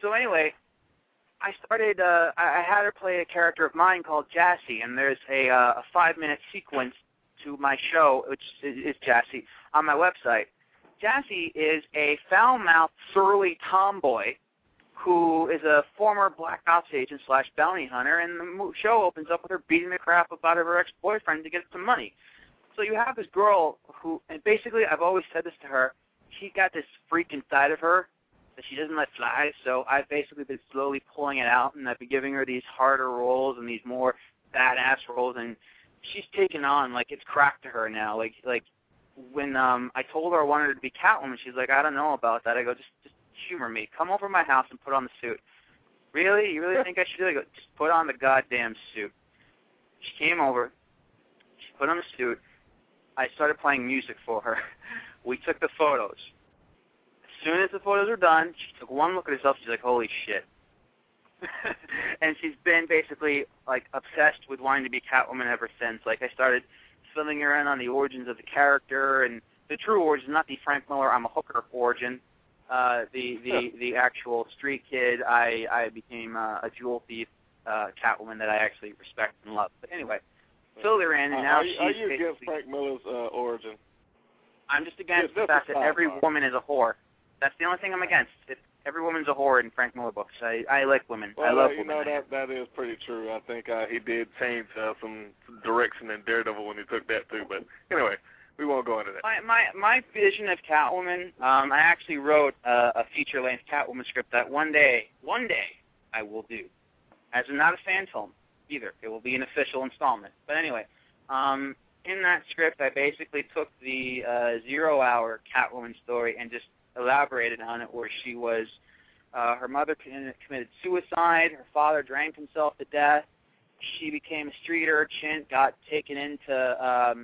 So anyway, I had her play a character of mine called Jassy, and there's a 5-minute sequence to my show, which is Jassy, on my website. Jassy is a foul-mouthed, surly tomboy who is a former Black Ops agent / bounty hunter, and the show opens up with her beating the crap out of her ex-boyfriend to get some money. So you have this girl who, and basically I've always said this to her, she got this freak inside of her that she doesn't let fly, so I've basically been slowly pulling it out, and I've been giving her these harder roles and these more badass roles, and she's taken on, like, it's cracked to her now. Like when I told her I wanted her to be Catwoman, she's like, I don't know about that. I go, just humor me. Come over to my house and put on the suit. Really? You really think I should do it? I go, just put on the goddamn suit. She came over. She put on the suit. I started playing music for her. We took the photos. As soon as the photos were done, she took one look at herself. She's like, holy shit. And she's been basically, like, obsessed with wanting to be Catwoman ever since. Like, I started filling her in on the origins of the character, and the true origin, not the Frank Miller, I'm a hooker origin. The actual street kid, I became a jewel thief Catwoman that I actually respect and love. But anyway, filled her in, and now she's Are you against Frank Miller's origin? I'm just against the fact that every woman is a whore. That's the only thing I'm against. Every woman's a whore in Frank Miller books. I like women. Well, I love you women. know, that is pretty true. I think he did change some direction in Daredevil when he took that too. But anyway, we won't go into that. My vision of Catwoman, I actually wrote a feature-length Catwoman script that one day I will do. As in not a fan film either. It will be an official installment. But anyway, in that script, I basically took the 0-hour Catwoman story and just elaborated on it, where she was, her mother committed suicide, her father drank himself to death, she became a street urchin, got taken into,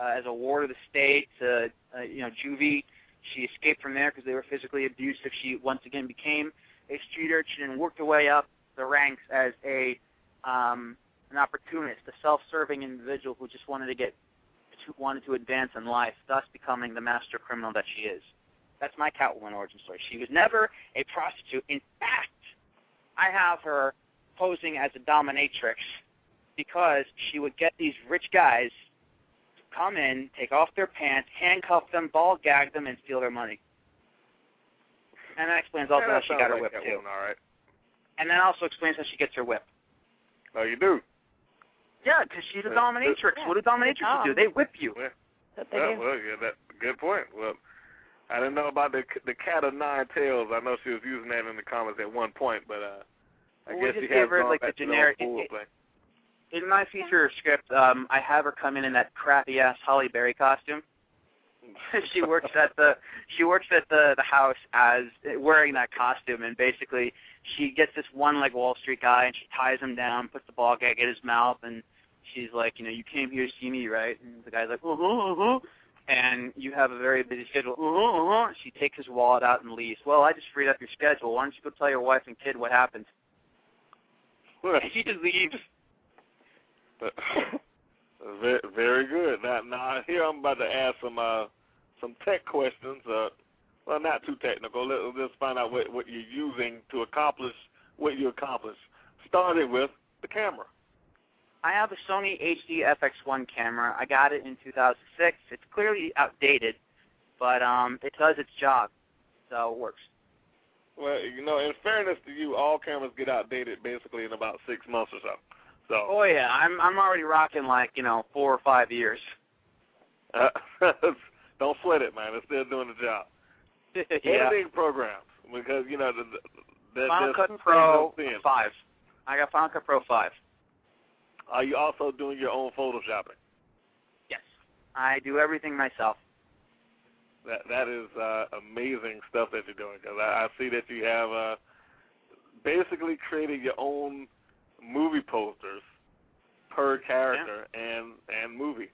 as a ward of the state, juvie. She escaped from there because they were physically abusive. She once again became a street urchin and worked her way up the ranks as an opportunist, a self-serving individual who just wanted to advance in life, thus becoming the master criminal that she is. That's my Catwoman origin story. She was never a prostitute. In fact, I have her posing as a dominatrix because she would get these rich guys to come in, take off their pants, handcuff them, ball gag them, and steal their money. And that explains also how she got her whip, too. All right. And that also explains how she gets her whip. Oh, you do? Yeah, because she's a dominatrix. Yeah. What do dominatrixes do? They whip you. Yeah. That's what they do. Well, yeah, that's a good point. Well, I didn't know about the cat of nine tails. I know she was using that in the comments at one point, but I guess she has gone back to the old play. In my feature script, I have her come in that crappy ass Holly Berry costume. She works at the house as wearing that costume, and basically she gets this one-leg Wall Street guy and she ties him down, puts the ball gag in his mouth, and she's like, you came here to see me, right? And the guy's like, and you have a very busy schedule. She takes his wallet out and leaves. Well, I just freed up your schedule. Why don't you go tell your wife and kid what happened? And she just leaves. Very, very good. Now here I'm about to ask some tech questions. Well, not too technical. Let's find out what you're using to accomplish what you accomplished. Starting with the camera. I have a Sony HD FX1 camera. I got it in 2006. It's clearly outdated, but it does its job, so it works. Well, in fairness to you, all cameras get outdated basically in about 6 months or so. Oh yeah, I'm already rocking 4 or 5 years. Don't sweat it, man. It's still doing the job. Yeah. Editing programs, because Final Cut Pro 5. I got Final Cut Pro 5. Are you also doing your own photoshopping? Yes, I do everything myself. That is amazing stuff that you're doing, because I see that you have basically created your own movie posters per character and movie.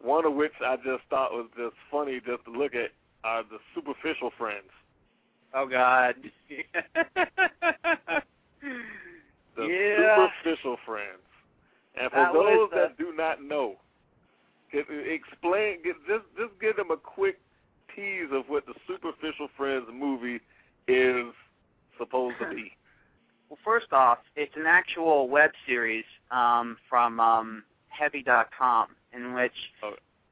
One of which I just thought was just funny just to look at are the Superficial Friends. Oh, God. The Superficial Friends. And for those that do not know, just give them a quick tease of what the Superficial Friends movie is supposed to be. Well, first first off, it's an actual web series from Heavy.com in which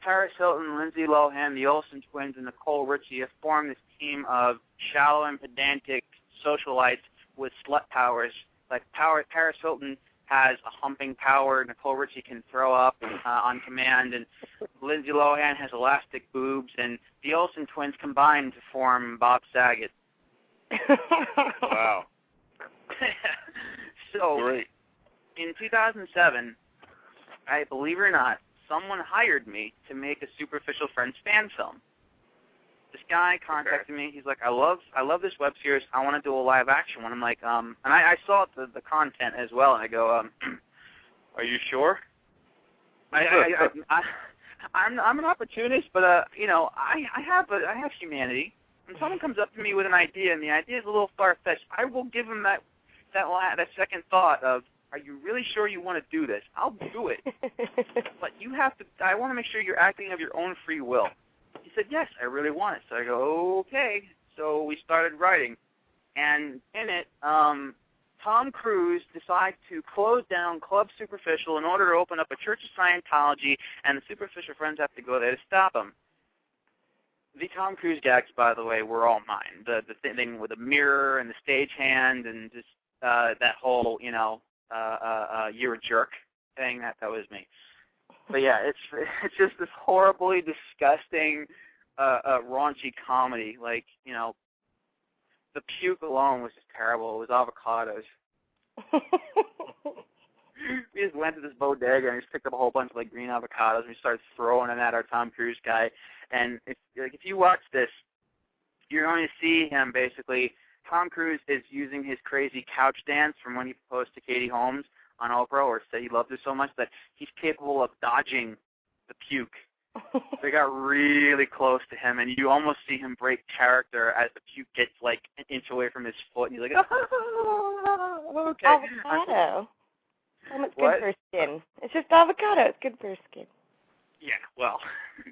Paris Hilton, Lindsay Lohan, the Olsen twins, and Nicole Richie have formed this team of shallow and pedantic socialites with slut powers. Like Paris Hilton has a humping power. Nicole Richie can throw up on command, and Lindsay Lohan has elastic boobs, and the Olsen twins combine to form Bob Saget. Wow. So, great. In 2007, I believe it or not, someone hired me to make a Superficial Friends fan film. This guy contacted me. He's like, I love this web series. I want to do a live action one. I'm like, and I saw the content as well, and I go, are you sure? I'm an opportunist, but you know, I have humanity. When someone comes up to me with an idea, and the idea is a little far-fetched, I will give them that second thought of, are you really sure you want to do this? I'll do it. But you have to, I want to make sure you're acting of your own free will. He said, yes, I really want it. So I go, okay. So we started writing. And in it, Tom Cruise decides to close down Club Superficial in order to open up a Church of Scientology, and the Superficial Friends have to go there to stop him. The Tom Cruise gags, by the way, were all mine. The thing with the mirror and the stagehand and just that whole, you know, you're a jerk thing, that was me. But yeah, it's just this horribly disgusting, raunchy comedy. Like, you know, the puke alone was just terrible. It was avocados. We just went to this bodega and just picked up a whole bunch of like green avocados and we started throwing them at our Tom Cruise guy. And if you watch this, you're going to see him basically. Tom Cruise is using his crazy couch dance from when he proposed to Katie Holmes on Oprah, or said he loved her so much that he's capable of dodging the puke. They got really close to him, and you almost see him break character as the puke gets like an inch away from his foot, and he's like, oh, okay. Avocado. It's good for skin. It's just avocado. It's good for skin. Yeah, well.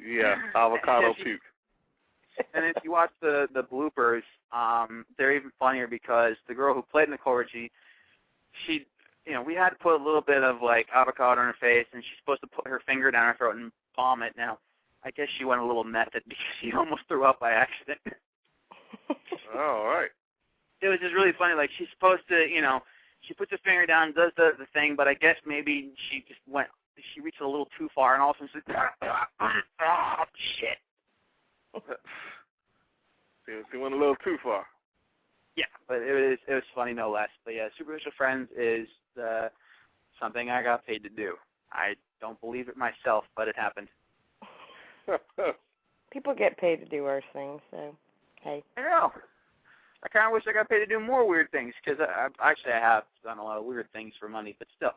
Yeah, avocado puke. And if you watch the bloopers, they're even funnier because the girl who played Nicole Richie, she, you know, we had to put a little bit of like avocado on her face, and she's supposed to put her finger down her throat and vomit. Now, I guess she went a little method because she almost threw up by accident. Oh, all right. It was just really funny. Like, she's supposed to, you know, she puts her finger down, does the thing, but I guess maybe she reached a little too far, and all of a sudden she's like, oh, shit. She went a little too far. Yeah, but it was funny no less. But yeah, Superficial Friends is something I got paid to do. I don't believe it myself, but it happened. People get paid to do worse things, so hey. I know. I kind of wish I got paid to do more weird things, because I have done a lot of weird things for money, but still,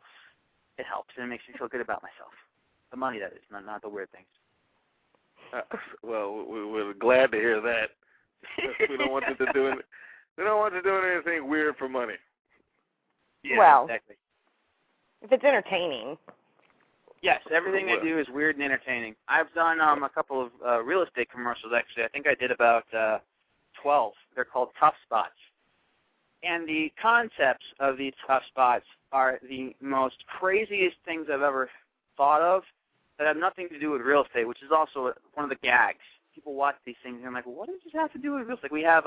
it helps and it makes me feel good about myself. The money, that is, not the weird things. Well, we're glad to hear that. We don't want you to do anything weird for money. Yeah, well, exactly. If it's entertaining. Yes, everything I do is weird and entertaining. I've done a couple of real estate commercials, actually. I think I did about 12. They're called Tough Spots. And the concepts of these Tough Spots are the most craziest things I've ever thought of that have nothing to do with real estate, which is also one of the gags. People watch these things and they're like, well, what does this have to do with real estate? We have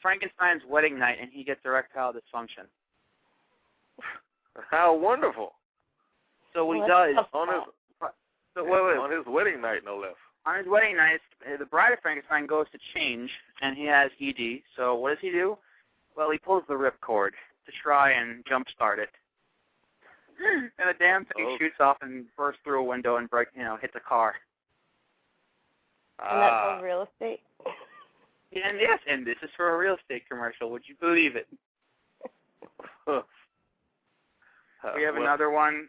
Frankenstein's wedding night, and he gets erectile dysfunction. How wonderful. So what he does on his wedding night, no less. On his wedding night, the bride of Frankenstein goes to change, and he has ED. So what does he do? Well, he pulls the ripcord to try and jumpstart it. And the damn thing shoots off and bursts through a window and hits a car. And that's all real estate? And yes, and this is for a real estate commercial. Would you believe it? We have another one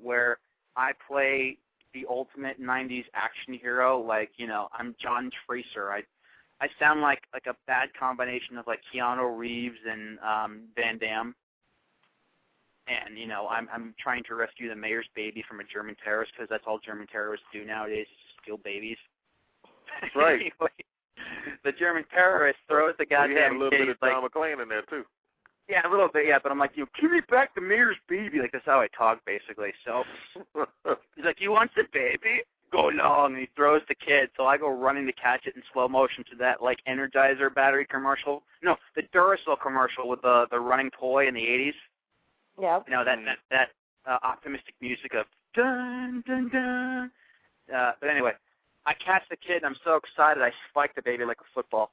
where I play the ultimate 90s action hero. Like, I'm John Tracer. I sound like a bad combination of like Keanu Reeves and Van Damme. And, I'm trying to rescue the mayor's baby from a German terrorist, because that's all German terrorists do nowadays, is steal babies. That's right. Anyway, the German terrorist throws the goddamn You had a little bit of like, John McClane in there, too. Yeah, a little bit, yeah, but I'm like, give me back the mayor's baby. Like, that's how I talk, basically. So he's like, you want the baby? Go long. And he throws the kid, so I go running to catch it in slow motion to that, like, Energizer battery commercial. No, the Duracell commercial with the running toy in the 80s. Yeah. You know, that optimistic music of dun, dun, dun. But anyway, I catch the kid, and I'm so excited, I spike the baby like a football.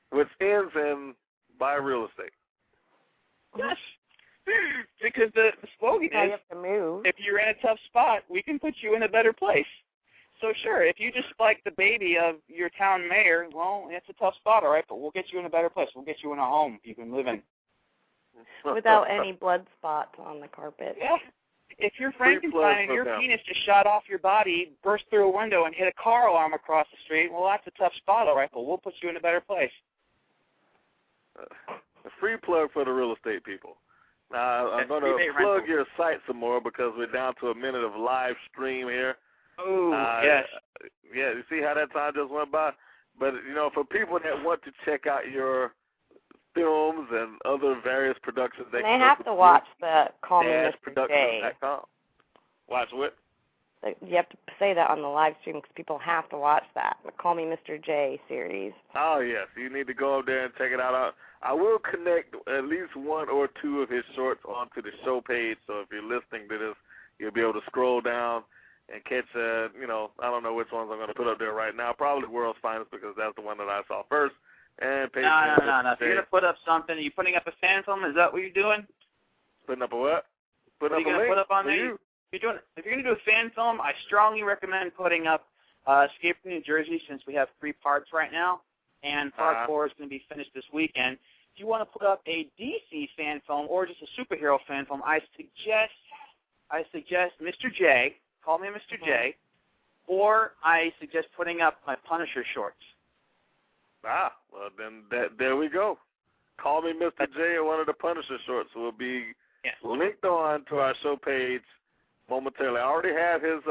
Which ends in buy real estate. Yes. Because the slogan Now is, you have to move. if you're in a tough spot, we can put you in a better place. So sure, if you just spike the baby of your town mayor, well, it's a tough spot, all right, but we'll get you in a better place. We'll get you in a home you can live in. Without any blood spots on the carpet. Yeah. If you're Frankenstein and your penis just shot off your body, burst through a window, and hit a car alarm across the street, well, that's a tough spot, all right, but we'll put you in a better place. A free plug for the real estate people. Now, I'm going to plug your site some more because we're down to a minute of live stream here. Oh, yes. Yeah, you see how that time just went by? But, you know, for people that want to check out your films and other various productions, they have to watch the Call Me Mr. J. Watch what? You have to say that on the live stream because people have to watch that, the Call Me Mr. J series. Oh, yes. You need to go up there and check it out. I will connect at least one or two of his shorts onto the show page, so if you're listening to this, you'll be able to scroll down and catch, you know, I don't know which ones I'm going to put up there right now. Probably World's Finest because that's the one that I saw first. And no. If you're going to put up something, are you putting up a fan film? Is that what you're doing? Putting up a what? What are you going to put up on there? If you're going to do a fan film, I strongly recommend putting up Escape from New Jersey since we have 3 parts right now, and part 4 is going to be finished this weekend. If you want to put up a DC fan film or just a superhero fan film, I suggest Mr. J, Call Me Mr. J, or I suggest putting up my Punisher shorts. Well, then there we go. Call Me Mr. J or one of the Punisher shorts will be linked on to our show page momentarily. I already have his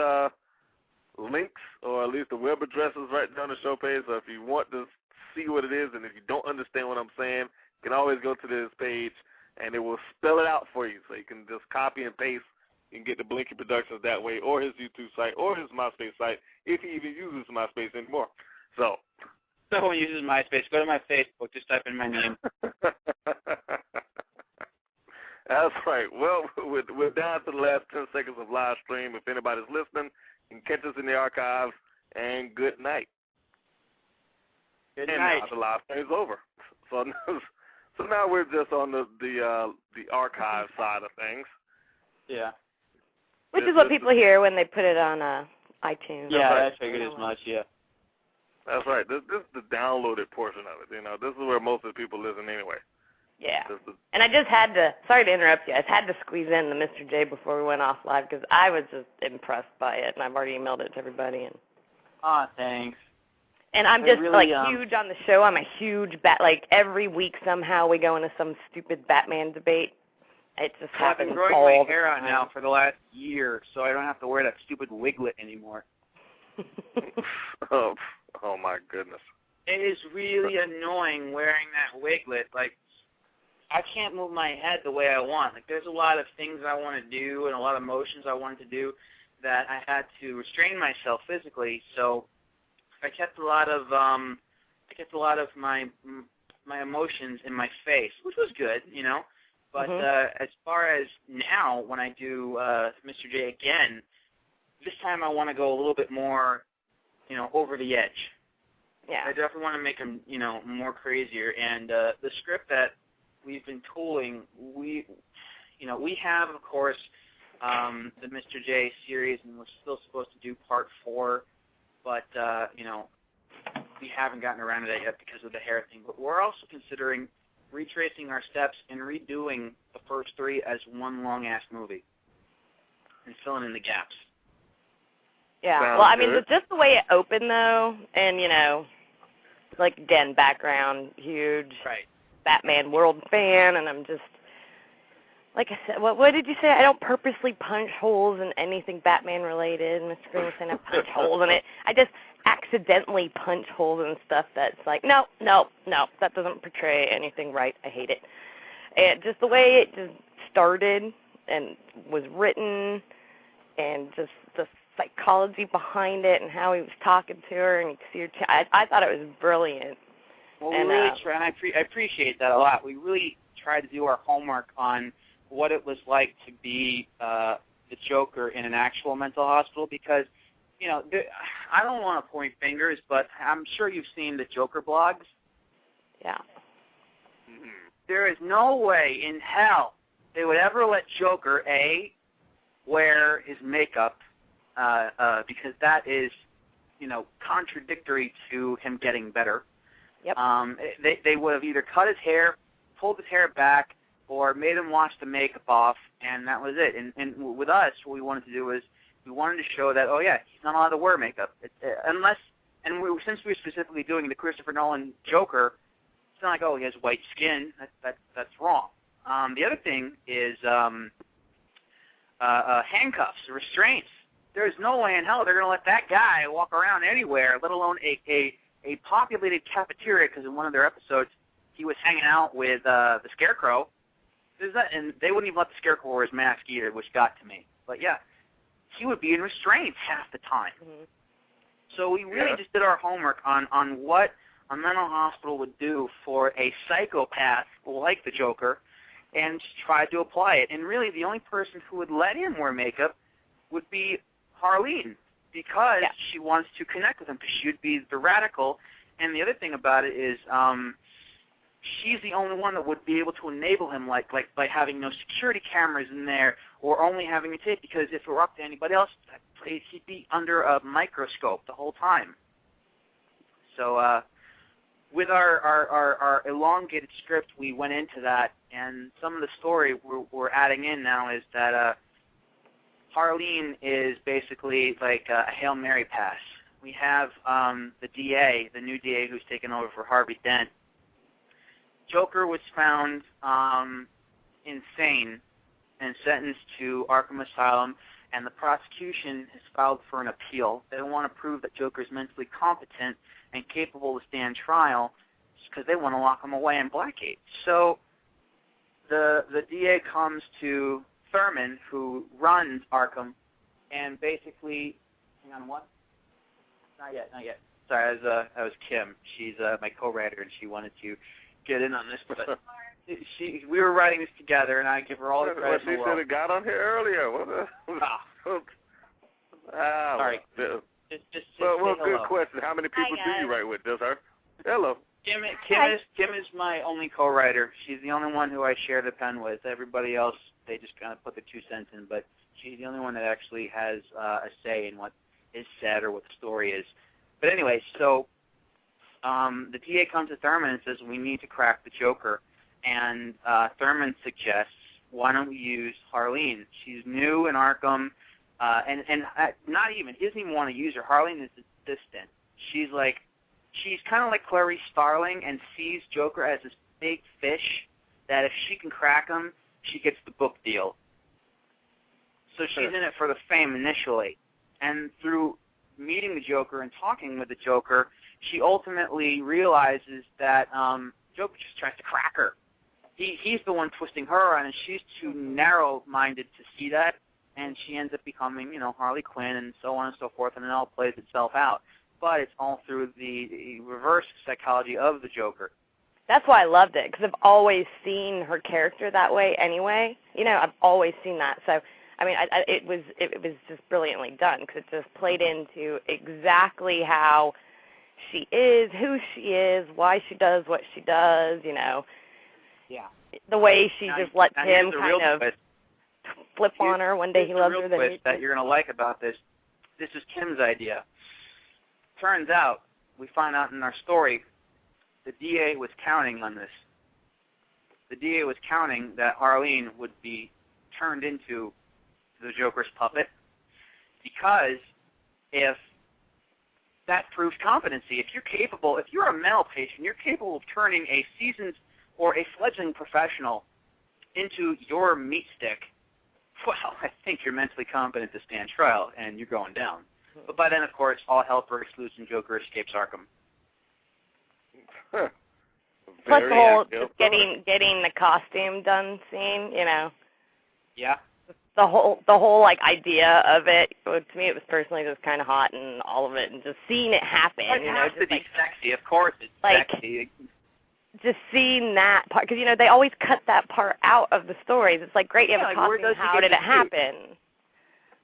links, or at least the web addresses right down the show page, so if you want to see what it is and if you don't understand what I'm saying, you can always go to this page and it will spell it out for you, so you can just copy and paste. You can get the Blinky Productions that way, or his YouTube site, or his MySpace site, if he even uses MySpace anymore. So no one uses MySpace. Go to my Facebook. Just type in my name. That's right. Well, we're down to the last 10 seconds of live stream. If anybody's listening, you can catch us in the archives, and good night. Good night. Now the live stream's over. So now we're just on the archive side of things. Yeah. Which is what people hear when they put it on iTunes. Yeah, I figured as much, yeah. That's right. This is the downloaded portion of it. You know, this is where most of the people listen anyway. Yeah. And I just had to, sorry to interrupt you, I had to squeeze in the Mr. J before we went off live because I was just impressed by it, and I've already emailed it to everybody. Thanks. And I'm just, really, huge on the show. I'm a huge every week somehow we go into some stupid Batman debate. It just happens all the time. I've been growing my hair out now for the last year, so I don't have to wear that stupid wiglet anymore. Oh, my goodness. It is really annoying wearing that wiglet. Like, I can't move my head the way I want. Like, there's a lot of things I want to do and a lot of motions I wanted to do that I had to restrain myself physically. So I kept a lot of my emotions in my face, which was good, you know. But as far as now, when I do Mr. J again, this time I want to go a little bit more, you know, over the edge. Yeah. I definitely want to make him, you know, more crazier. And the script that we've been tooling, we have, of course, the Mr. J series, and we're still supposed to do part 4, but, you know, we haven't gotten around to that yet because of the hair thing. But we're also considering retracing our steps and redoing the first 3 as one long-ass movie and filling in the gaps. Yeah, well, I mean, just the way it opened, though, and, you know, like, again, background, huge Batman world fan, and I'm just, like I said, what did you say? I don't purposely punch holes in anything Batman-related, Mr. Green was saying I punch holes in it. I just accidentally punch holes and stuff that's like, no, that doesn't portray anything right. I hate it. And just the way it just started and was written and just the psychology behind it and how he was talking to her and you could see her I thought it was brilliant. Well, and, we really try, and I appreciate that a lot. We really tried to do our homework on what it was like to be the Joker in an actual mental hospital because, you know, I don't want to point fingers, but I'm sure you've seen the Joker blogs. Yeah. There is no way in hell they would ever let Joker, A, wear his makeup because that is, you know, contradictory to him getting better. Yep. They would have either cut his hair, pulled his hair back, or made him wash the makeup off, and that was it. And with us, what we wanted to do was we wanted to show that, oh, yeah, he's not allowed to wear makeup. Since we were specifically doing the Christopher Nolan Joker, it's not like, oh, he has white skin. That's wrong. The other thing is handcuffs, restraints. There's no way in hell they're going to let that guy walk around anywhere, let alone a populated cafeteria, because in one of their episodes he was hanging out with the Scarecrow. And they wouldn't even let the Scarecrow wear his mask either, which got to me. But, yeah, he would be in restraints half the time. Mm-hmm. So we really just did our homework on what a mental hospital would do for a psychopath like the Joker and just tried to apply it. And really the only person who would let him wear makeup would be Harleen because she wants to connect with him because she would be the radical. And the other thing about it is she's the only one that would be able to enable him like by having no security cameras in there or only having a tape because if it were up to anybody else, he'd be under a microscope the whole time. So with our elongated script, we went into that, and some of the story we're adding in now is that Harleen is basically like a Hail Mary pass. We have the DA, the new DA who's taken over for Harvey Dent. Joker was found insane and sentenced to Arkham Asylum, and the prosecution has filed for an appeal. They don't want to prove that Joker is mentally competent and capable to stand trial because they want to lock him away in Blackgate. So the DA comes to Thurman, who runs Arkham, and basically, hang on, what? Not yet. Sorry, that was Kim. She's my co-writer, and she wanted to get in on this, but we were writing this together, and I give her all the credit in the world. She should have got on here earlier. Sorry. Just good question. How many people do you write with? Just her? Hello. Kim is my only co-writer. She's the only one who I share the pen with. Everybody else, they just kind of put their 2 cents in, but she's the only one that actually has a say in what is said or what the story is. But anyway, so the DA comes to Thurman and says, we need to crack the Joker. And Thurman suggests, why don't we use Harleen? She's new in Arkham, and not even, he doesn't even want to use her. Harleen is distant. She's kind of like Clarice Starling and sees Joker as this big fish that if she can crack him, she gets the book deal. So she's in it for the fame initially. And through meeting the Joker and talking with the Joker, she ultimately realizes that Joker just tries to crack her. He's the one twisting her around, and she's too narrow-minded to see that, and she ends up becoming, Harley Quinn and so on and so forth, and it all plays itself out. But it's all through the reverse psychology of the Joker. That's why I loved it, because I've always seen her character that way anyway. I've always seen that. So, it was just brilliantly done, because it just played into exactly how she is, who she is, why she does what she does, Yeah. The way she just lets him kind of flip on her one day he loves her. The real twist that you're going to like about this is Kim's idea. Turns out, we find out in our story, the DA was counting on this. The DA was counting that Harleen would be turned into the Joker's puppet because if that proves competency, if you're a mental patient, you're capable of turning a seasoned or a fledgling professional into your meat stick, well, I think you're mentally competent to stand trial, and you're going down. But by then, of course, all hell breaks loose and Joker escapes Arkham. Plus the whole just getting the costume done scene, you know. Yeah. The whole like idea of it, to me, it was personally just kind of hot and all of it, and just seeing it happen. It has to be sexy, of course. It's like, sexy. Just seeing that part, because, you know, they always cut that part out of the stories. It's like, great, you have a costume, how did it happen?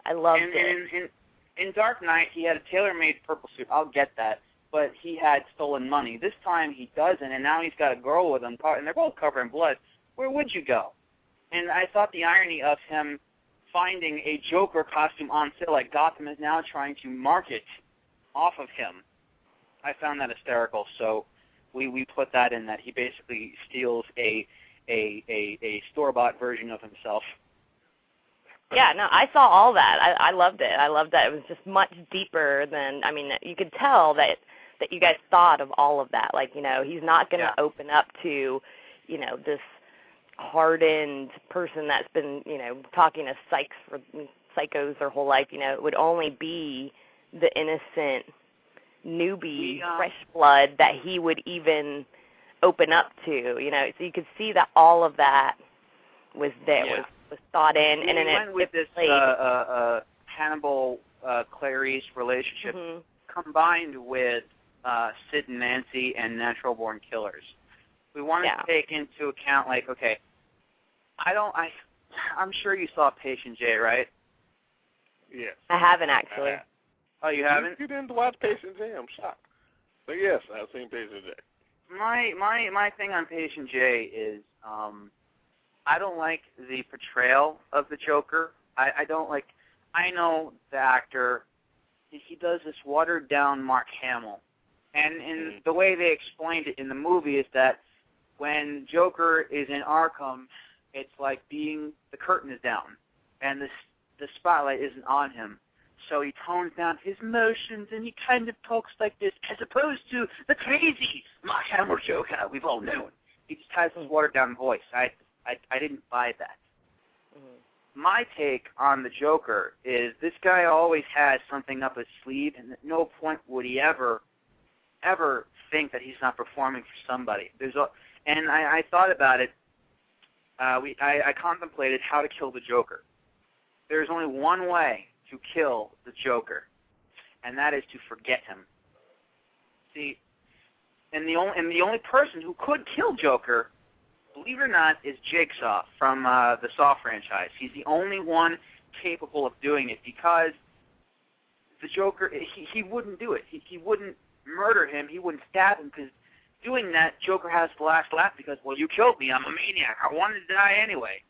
I loved it. In Dark Knight, he had a tailor-made purple suit. I'll get that. But he had stolen money. This time he doesn't, and now he's got a girl with him, and they're both covered in blood. Where would you go? And I thought the irony of him finding a Joker costume on sale like Gotham is now trying to market off of him. I found that hysterical. So we put that in, that he basically steals a store-bought version of himself. Yeah, no, I saw all that. I loved it. I loved that. It was just much deeper than, I mean, you could tell that you guys thought of all of that. Like, you know, he's not going to open up to, you know, this hardened person that's been, you know, talking to psychos their whole life. You know, it would only be the innocent newbie, fresh blood that he would even open up to, you know. So you could see that all of that was there, was thought in. And then went with this Hannibal Clarice relationship combined with Sid and Nancy and Natural Born Killers. We wanted to take into account, like, okay, I'm sure you saw Patient J, right? Yes. I haven't, actually. Oh, you haven't? You didn't watch Patient J? I'm shocked. But yes, I've seen Patient J. My thing on Patient J is I don't like the portrayal of the Joker. I don't like. I know the actor. He does this watered down Mark Hamill, and in the way they explained it in the movie is that when Joker is in Arkham, it's like the curtain is down, and the spotlight isn't on him. So he tones down his emotions, and he kind of talks like this, as opposed to the crazy Mark Hamill Joker we've all known. He just has this watered-down voice. I didn't buy that. My take on the Joker is this guy always has something up his sleeve, and at no point would he ever think that he's not performing for somebody. And I thought about it. I contemplated how to kill the Joker. There's only one way to kill the Joker, and that is to forget him. See, and the only person who could kill Joker, believe it or not, is Jigsaw from the Saw franchise. He's the only one capable of doing it, because the Joker, he wouldn't do it. He wouldn't murder him. He wouldn't stab him, because doing that, Joker has the last laugh because, well, you killed me. I'm a maniac. I wanted to die anyway.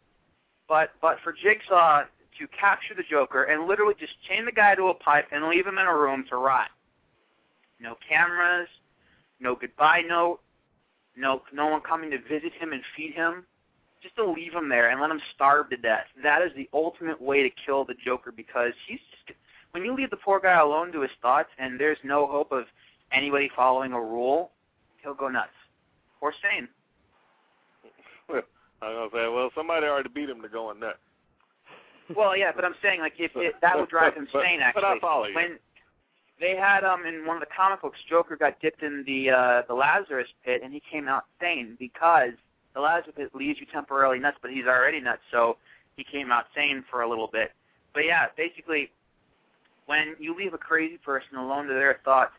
But for Jigsaw to capture the Joker and literally just chain the guy to a pipe and leave him in a room to rot. No cameras, no goodbye note, no one coming to visit him and feed him. Just to leave him there and let him starve to death. That is the ultimate way to kill the Joker, because when you leave the poor guy alone to his thoughts and there's no hope of anybody following a rule, he'll go nuts. Or sane. I was going to say, well, somebody already beat him to going nuts. Well, yeah, but I'm saying, like, that would drive him sane, actually. But I follow you. When they had, in one of the comic books, Joker got dipped in the Lazarus pit, and he came out sane, because the Lazarus pit leaves you temporarily nuts, but he's already nuts, so he came out sane for a little bit. But, yeah, basically, when you leave a crazy person alone to their thoughts,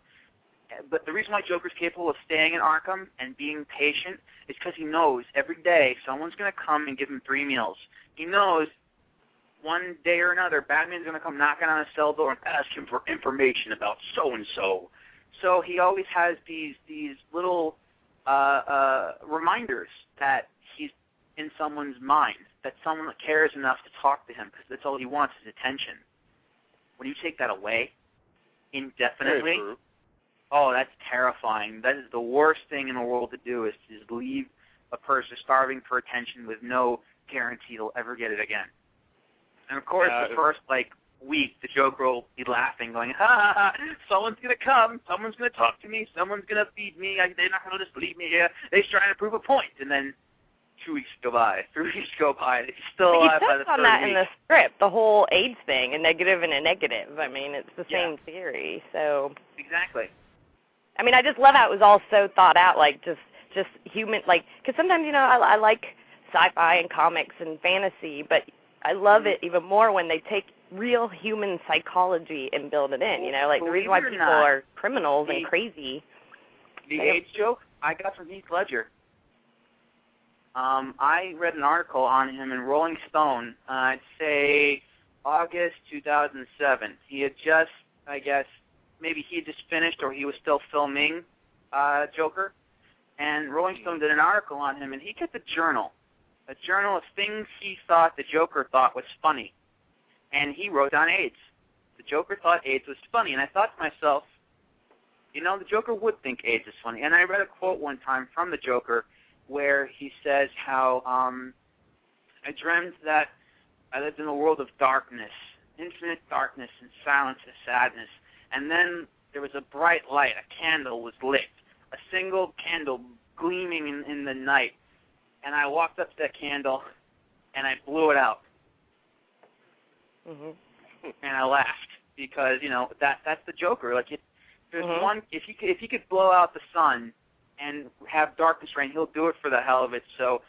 but the reason why Joker's capable of staying in Arkham and being patient is because he knows every day someone's going to come and give him 3 meals. He knows one day or another, Batman's going to come knocking on his cell door and ask him for information about so-and-so. So he always has these little reminders that he's in someone's mind, that someone cares enough to talk to him, because that's all he wants is attention. When you take that away indefinitely, oh, that's terrifying. That is the worst thing in the world to do, is to just leave a person starving for attention with no guarantee they'll ever get it again. And, of course, the first, week, the Joker will be laughing, going, ha, ha, ha, someone's going to come, someone's going to talk to me, someone's going to feed me, they're not going to just leave me here, they're trying to prove a point. And then 2 weeks go by, 3 weeks go by, and he's still But alive by the you touched on third that week. in the script, the whole AIDS thing, a negative and a negative. I mean, it's the Yeah. same theory. So, Exactly. I mean, I just love how it was all so thought out, like just human, like, because sometimes, you know, I like sci-fi and comics and fantasy, but I love it even more when they take real human psychology and build it in, you know, like the reason why people are criminals and crazy. The AIDS joke I got from Heath Ledger. I read an article on him in Rolling Stone, I'd say August 2007. He had just, I guess, maybe he had just finished or he was still filming Joker. And Rolling Stone did an article on him, and he kept a journal of things he thought the Joker thought was funny. And he wrote down AIDS. The Joker thought AIDS was funny. And I thought to myself, you know, the Joker would think AIDS is funny. And I read a quote one time from the Joker where he says how I dreamt that I lived in a world of darkness, infinite darkness and silence and sadness. And then there was a bright light, a candle was lit, a single candle gleaming in the night. And I walked up to that candle and I blew it out. Mhm. And I laughed because, you know, that's the Joker. Like, there's Mhm. one, if he could blow out the sun and have darkness reign, he'll do it for the hell of it. So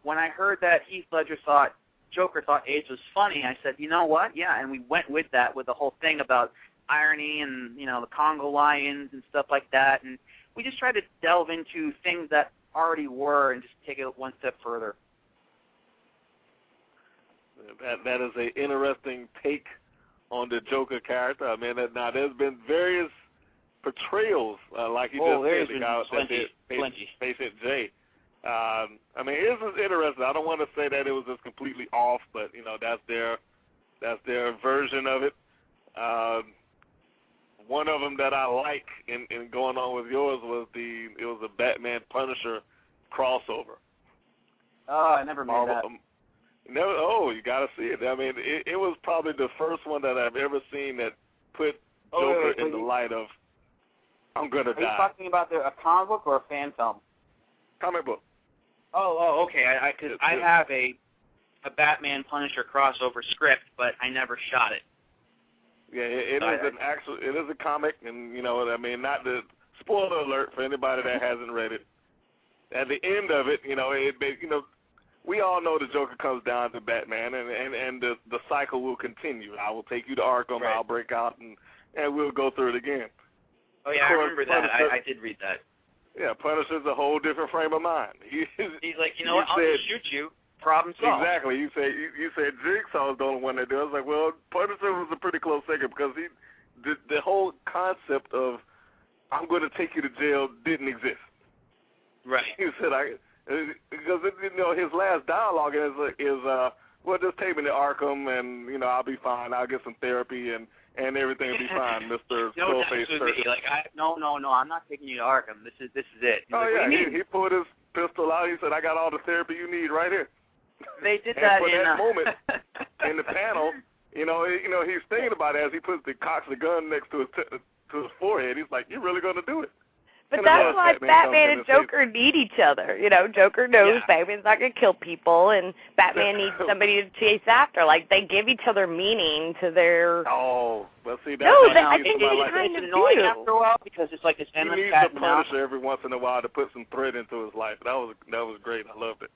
when I heard that Heath Ledger thought Joker thought AIDS was funny, I said, you know what? Yeah, and we went with that, with the whole thing about irony and, you know, the Congo lions and stuff like that. And we just tried to delve into things that already were and just take it one step further. That is an interesting take on the Joker character. I mean, now there's been various portrayals, like you just said, the guy that did Face It J. I mean, it was interesting. I don't want to say that it was just completely off, but you know, that's their version of it. One of them that I like in going on with yours was a Batman Punisher crossover. Oh, I never made that. Never. Oh, you got to see it. I mean, it was probably the first one that I've ever seen that put Joker in the light of I'm gonna die. Are you talking about a comic book or a fan film? Comic book. Oh, okay. I have a Batman Punisher crossover script, but I never shot it. Yeah, it is a comic, and you know, I mean, not the spoiler alert for anybody that hasn't read it. At the end of it, you know, we all know the Joker comes down to Batman, and the cycle will continue. I will take you to Arkham, right. I'll break out, and we'll go through it again. Oh, yeah, I remember that. I did read that. Yeah, Punisher's a whole different frame of mind. He's like, you know what, I'll just shoot you. Problem solved. Exactly. You said Jigsaw's the only one that did. I was like, well, Punisher was a pretty close second because the whole concept of I'm going to take you to jail didn't exist. Right. He said, because you know his last dialogue is well, just take me to Arkham and you know I'll be fine. I'll get some therapy and everything will be fine, Mr. Skullface. No, I'm not taking you to Arkham. This is it. He's like, yeah, he pulled his pistol out. He said, I got all the therapy you need right here. They did that for in that moment in the panel. You know, he's thinking about it as he cocks the gun next to his forehead. He's like, "You're really going to do it?" But that's why Batman and Joker need each other. You know, Joker knows Batman's not going to kill people, and Batman needs somebody to chase after. Like, they give each other meaning to their... Oh, well, see, that's... No, I think they kind of annoying do. After a while, because it's like this endless He needs the Punisher every once in a while to put some thread into his life. That was great. I loved it.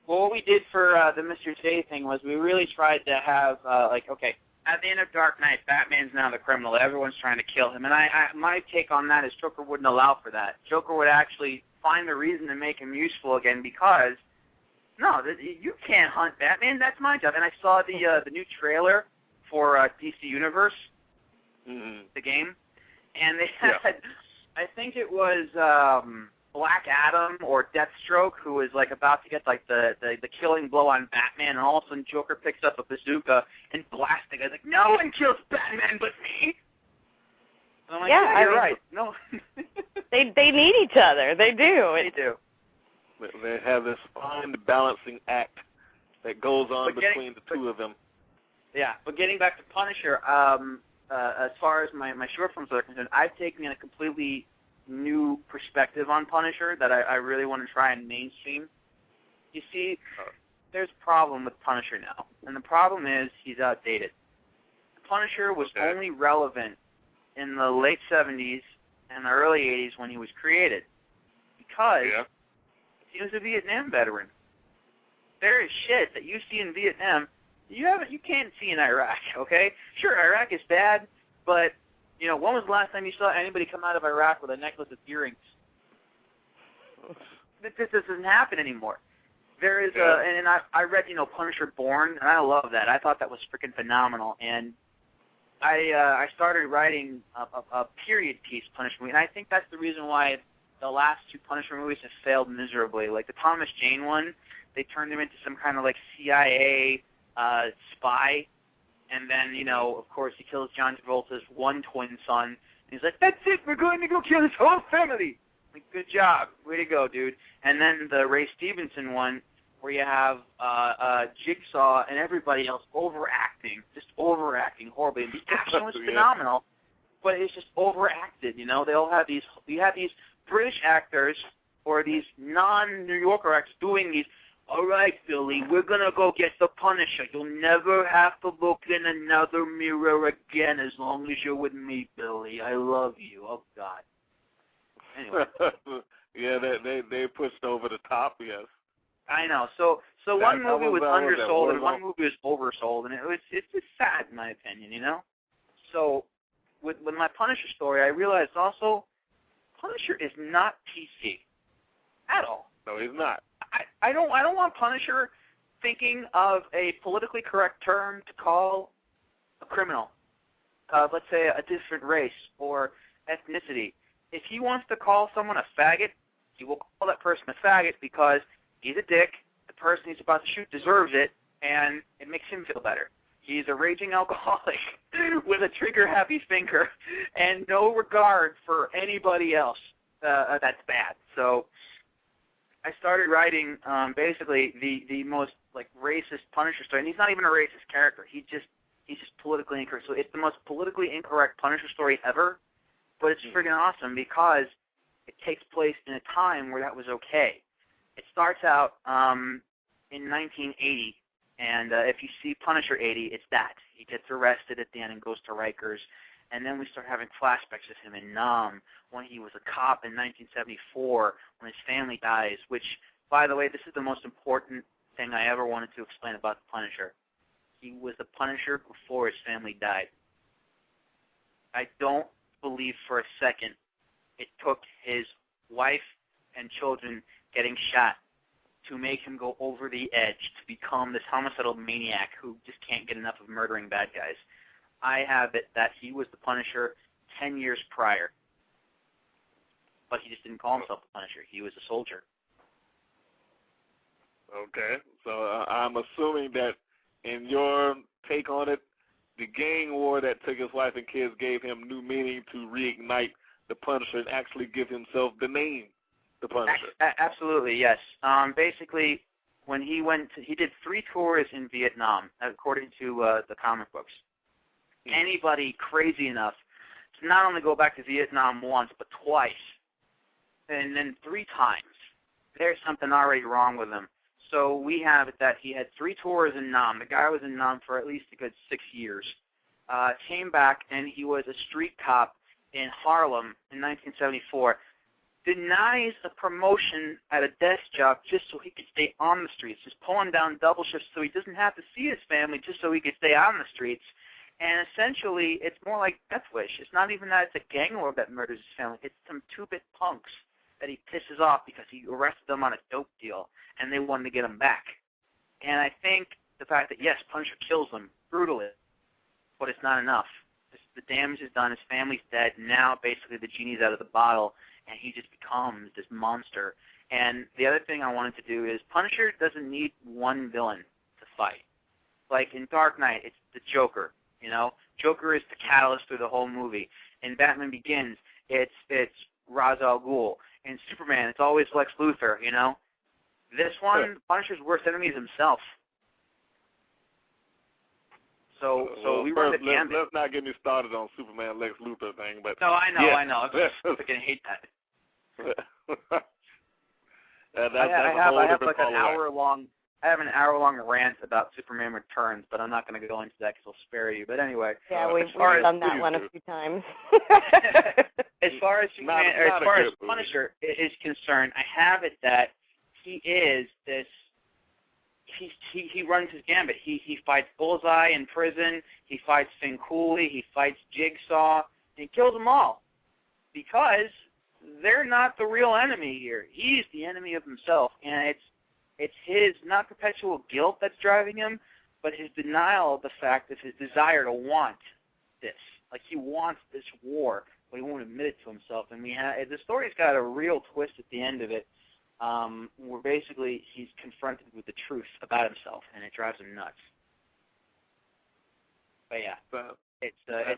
Well, what we did for the Mr. J thing was we really tried to have, okay, at the end of Dark Knight, Batman's now the criminal. Everyone's trying to kill him. And my take on that is Joker wouldn't allow for that. Joker would actually find a reason to make him useful again because, no, you can't hunt Batman. That's my job. And I saw the new trailer for DC Universe, the game, and they had, I think it was Black Adam or Deathstroke who was like about to get like the killing blow on Batman, and all of a sudden Joker picks up a bazooka and blasts the guy. Like, no one kills Batman but me. And I'm like, yeah, you're right. No, they need each other. They do. They do. They have this fine balancing act that goes on between the two of them. Yeah, but getting back to Punisher, as far as my short films are concerned, I've taken a completely new perspective on Punisher that I really want to try and mainstream. You see, there's a problem with Punisher now, and the problem is he's outdated. Punisher was only relevant in the late 70s and the early 80s when he was created because he was a Vietnam veteran. There is shit that you see in Vietnam you can't see in Iraq, okay? Sure, Iraq is bad, but, you know, when was the last time you saw anybody come out of Iraq with a necklace of earrings? This doesn't happen anymore. There is and I read, you know, Punisher Born, and I love that. I thought that was freaking phenomenal, and I started writing a period piece Punisher movie, and I think that's the reason why the last two Punisher movies have failed miserably. Like the Thomas Jane one, they turned him into some kind of like CIA spy, and then, you know, of course, he kills John Travolta's one twin son, and he's like, "That's it, we're going to go kill his whole family." Like, good job, way to go, dude. And then the Ray Stevenson one, where you have Jigsaw and everybody else overacting horribly. And the action was phenomenal, but it's just overacted. You know, they all have these. You have these British actors or these non-New Yorker actors doing these. All right, Billy, we're gonna go get the Punisher. You'll never have to look in another mirror again as long as you're with me, Billy. I love you. Oh God. Anyway. Yeah, they pushed over the top. Yes. I know. So one movie was undersold and one movie was oversold, and it's just sad in my opinion, you know. So with my Punisher story, I realized also Punisher is not PC at all. No, he's not. I don't want Punisher thinking of a politically correct term to call a criminal, let's say a different race or ethnicity. If he wants to call someone a faggot, he will call that person a faggot because he's a dick, the person he's about to shoot deserves it, and it makes him feel better. He's a raging alcoholic with a trigger-happy finger and no regard for anybody else that's bad. So I started writing basically the most like racist Punisher story, and he's not even a racist character. He's just politically incorrect. So it's the most politically incorrect Punisher story ever, but it's friggin' awesome because it takes place in a time where that was okay. It starts out in 1980, and if you see Punisher 80, it's that. He gets arrested at the end and goes to Rikers, and then we start having flashbacks of him in Nam when he was a cop in 1974 when his family dies, which, by the way, this is the most important thing I ever wanted to explain about the Punisher. He was the Punisher before his family died. I don't believe for a second it took his wife and children getting shot to make him go over the edge to become this homicidal maniac who just can't get enough of murdering bad guys. I have it that he was the Punisher 10 years prior, but he just didn't call himself the Punisher. He was a soldier. Okay, so I'm assuming that in your take on it, the gang war that took his wife and kids gave him new meaning to reignite the Punisher and actually give himself the name, the Punisher. Absolutely, yes. Basically, when he did 3 tours in Vietnam, according to the comic books. Anybody crazy enough to not only go back to Vietnam once, but twice, and then 3 times, there's something already wrong with him. So we have it that he had 3 tours in Nam. The guy was in Nam for at least a good 6 years. Came back, and he was a street cop in Harlem in 1974. Denies a promotion at a desk job just so he could stay on the streets, just pulling down double shifts so he doesn't have to see his family just so he could stay on the streets. And essentially, it's more like Death Wish. It's not even that it's a gang lord that murders his family. It's some 2-bit punks that he pisses off because he arrested them on a dope deal, and they wanted to get him back. And I think the fact that, yes, Punisher kills them brutally, but it's not enough. The damage is done. His family's dead. Now, basically, the genie's out of the bottle, and he just becomes this monster. And the other thing I wanted to do is Punisher doesn't need one villain to fight. Like in Dark Knight, it's the Joker. You know, Joker is the catalyst through the whole movie. In Batman Begins, it's Ra's al Ghul. In Superman, it's always Lex Luthor. You know, this one, Punisher's worst enemy is himself. So we run the gambit. Let's not get me started on Superman Lex Luthor thing, but no, I know, yeah. I know. I'm freaking hate that. I have like an hour-long. I have an hour-long rant about Superman Returns, but I'm not going to go into that because I'll spare you. But anyway, yeah, we've done that one a few times. As far as Superman, or as far as Punisher is concerned, I have it that he is this. He runs his gambit. He fights Bullseye in prison. He fights Finn Cooley. He fights Jigsaw. And he kills them all because they're not the real enemy here. He's the enemy of himself, and it's his not perpetual guilt that's driving him, but his denial of the fact of his desire to want this. Like he wants this war, but he won't admit it to himself. And the story's got a real twist at the end of it, where basically he's confronted with the truth about himself, and it drives him nuts. But yeah, it's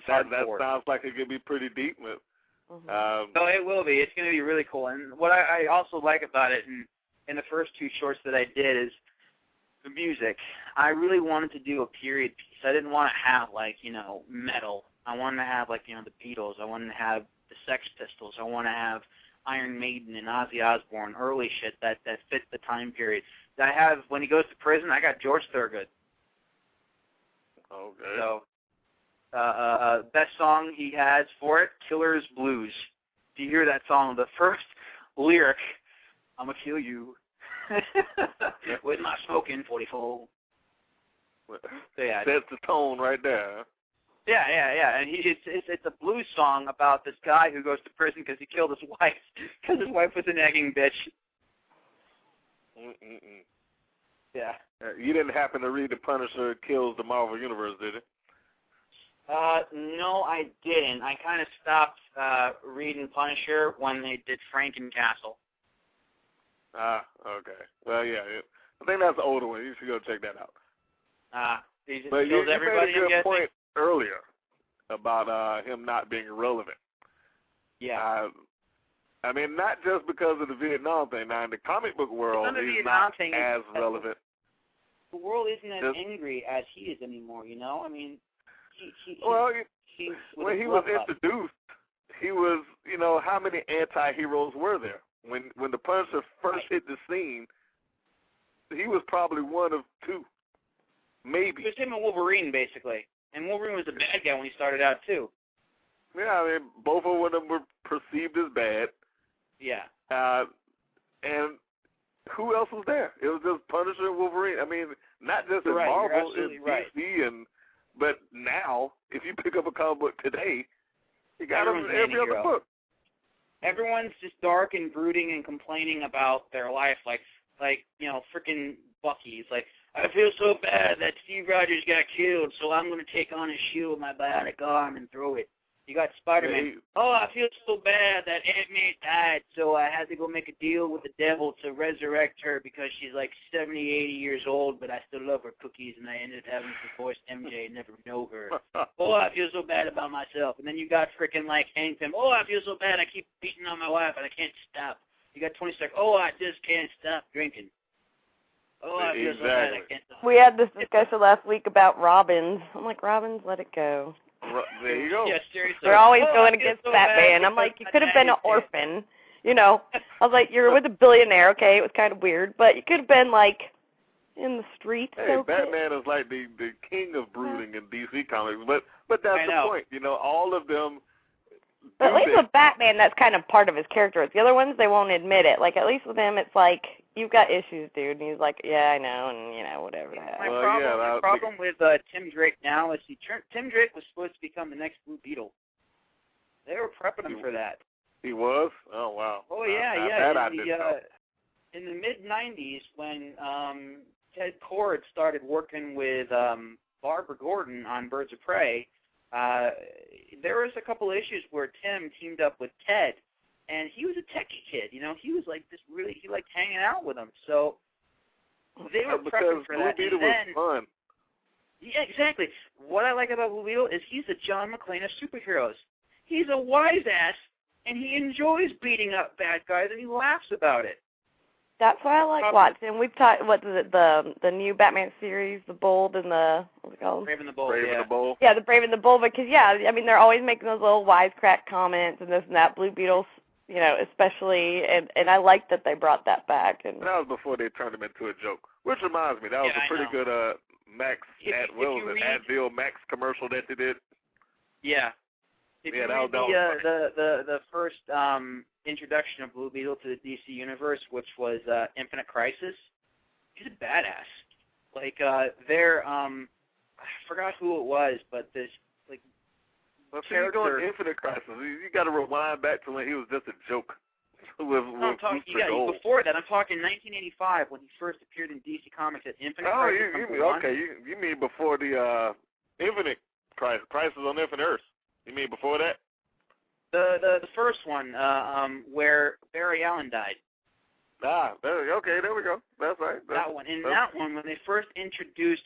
hardcore. That sounds like it could be pretty deep. No, it will be. It's going to be really cool. And what I also like about it, in the first two shorts that I did, is the music. I really wanted to do a period piece. I didn't want to have, like, metal. I wanted to have, like, the Beatles. I wanted to have the Sex Pistols. I want to have Iron Maiden and Ozzy Osbourne, early shit that fits the time period. I have, when he goes to prison, I got George Thorogood. Okay. So, best song he has for it, Killer's Blues. If you hear that song, the first lyric, I'm going to kill you with my smoking 44. So, yeah. That's the tone right there. Yeah. And it's a blues song about this guy who goes to prison because he killed his wife, because his wife was a nagging bitch. Yeah. You didn't happen to read The Punisher Kills the Marvel Universe, did you? No, I didn't. I kind of stopped reading Punisher when they did Frankencastle. Okay. Well, yeah. I think that's the older one. You should go check that out. He just but kills you everybody, made a good point earlier about him not being relevant. Yeah. I mean, not just because of the Vietnam thing. Now, in the comic book world, he's not as relevant. The world isn't as angry as he is anymore, I mean, when he was introduced, he was, how many anti-heroes were there? When the Punisher first hit the scene, he was probably one of two, maybe. It was him and Wolverine, basically. And Wolverine was the bad guy when he started out, too. Yeah, I mean, both of them were perceived as bad. Yeah. And who else was there? It was just Punisher and Wolverine. I mean, not just in Marvel, in DC, but now, if you pick up a comic book today, you got them in every other book. Everyone's just dark and brooding and complaining about their life, like freaking Bucky's. Like, I feel so bad that Steve Rogers got killed, so I'm going to take on his shield with my bionic arm and throw it. You got Spider-Man. I feel so bad that Aunt May died, so I had to go make a deal with the devil to resurrect her because she's like 70, 80 years old, but I still love her cookies, and I ended up having to voice MJ and never know her. I feel so bad about myself. And then you got freaking like Hangman. I feel so bad I keep beating on my wife and I can't stop. You got 20 seconds. I just can't stop drinking. I feel so bad I can't stop. We had this discussion last week about Robins. I'm like, Robins, let it go. There you go. Yeah, seriously. They're always going against Batman. I'm like, you could have been an orphan. I was like, you're with a billionaire, okay? It was kind of weird, but you could have been, like, in the streets. Hey, Batman is like the king of brooding in DC Comics, but that's the point. All of them. But at least with Batman, that's kind of part of his character. The other ones, they won't admit it. Like, at least with him, it's like, you've got issues, dude. And he's like, yeah, I know, and, whatever. My problem with Tim Drake now is Tim Drake was supposed to become the next Blue Beetle. They were prepping him for that. He was? Oh, wow. Oh, yeah. In the mid-'90s, when Ted Kord started working with Barbara Gordon on Birds of Prey, there was a couple of issues where Tim teamed up with Ted, and he was a techie kid. He was like he liked hanging out with him. So they were prepping for that. Blue Beetle was fun. Yeah, exactly. What I like about Blue Beetle is he's the John McClane of superheroes. He's a wise ass, and he enjoys beating up bad guys, and he laughs about it. That's why I like watching. We've talked, what is it, the new Batman series, The Bold and the, what's it called? Brave and the Bold, and the Bold. Yeah, the Brave and the Bold, because, they're always making those little wisecrack comments and this and that. Blue Beetle's, you know, especially, and I like that they brought that back. And that was before they turned him into a joke. Which reminds me, that was a pretty good Advil Max commercial that they did. Yeah. If you read the first introduction of Blue Beetle to the DC Universe, which was Infinite Crisis, he's a badass. Like, I forgot who it was, but this, like, character... You're going Infinite Crisis. You got to rewind back to when he was just a joke. Before that, I'm talking 1985 when he first appeared in DC Comics at Infinite Crisis. You mean before the Infinite Crisis on Infinite Earth. You mean before that? The first one, where Barry Allen died. There we go. That's right. That one. In that one, when they first introduced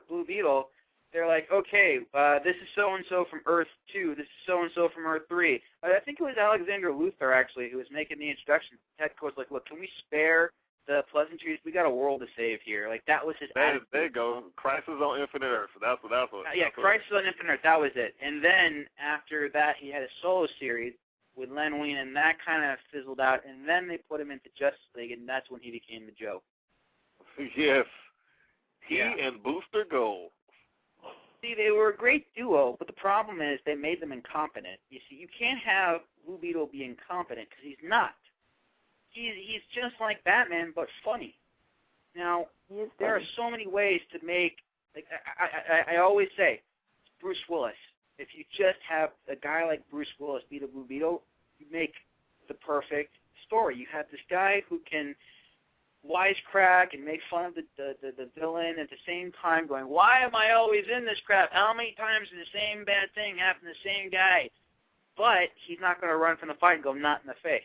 Blue Beetle, they're like, okay, this is so-and-so from Earth 2, this is so-and-so from Earth 3. I think it was Alexander Luthor, actually, who was making the introduction. Ted was like, look, can we spare the pleasantries? We got a world to save here. Like, that was his attitude. There you go. Crisis on Infinite Earth. That's what. Crisis on Infinite Earth, that was it. And then, after that, he had a solo series with Len Wein, and that kind of fizzled out. And then they put him into Justice League, and that's when he became the Joe. Yes. He and Booster Gold. See, they were a great duo, but the problem is they made them incompetent. You see, you can't have Blue Beetle be incompetent because he's not. He's just like Batman, but funny. Now, there are so many ways to make, like I always say, Bruce Willis. If you just have a guy like Bruce Willis be the Blue Beetle, you make the perfect story. You have this guy who can wisecrack and make fun of the villain at the same time going, why am I always in this crap? How many times did the same bad thing happen to the same guy? But he's not going to run from the fight and go not in the face.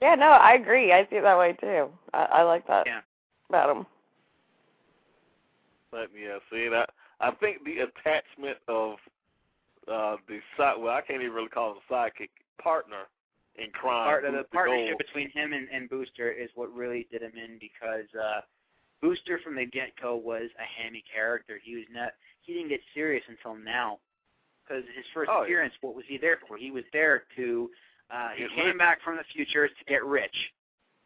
Yeah, no, I agree. I see it that way, too. I like that about him. But, yeah, see, I think the attachment of I can't even really call him a sidekick, partner in crime. The partnership between him and Booster is what really did him in, because Booster from the get-go was a hammy character. He didn't get serious until now, because his first appearance, what was he there for? He was there to he came back from the future to get rich.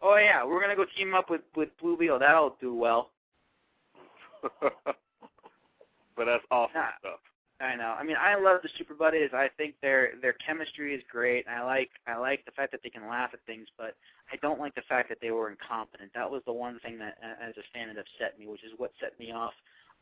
Oh yeah, we're gonna go team up with Blue Beetle. That'll do well. But that's awesome stuff. I know. I mean, I love the Super Buddies. I think their chemistry is great. I like the fact that they can laugh at things, but I don't like the fact that they were incompetent. That was the one thing that, as a fan, that upset me, which is what set me off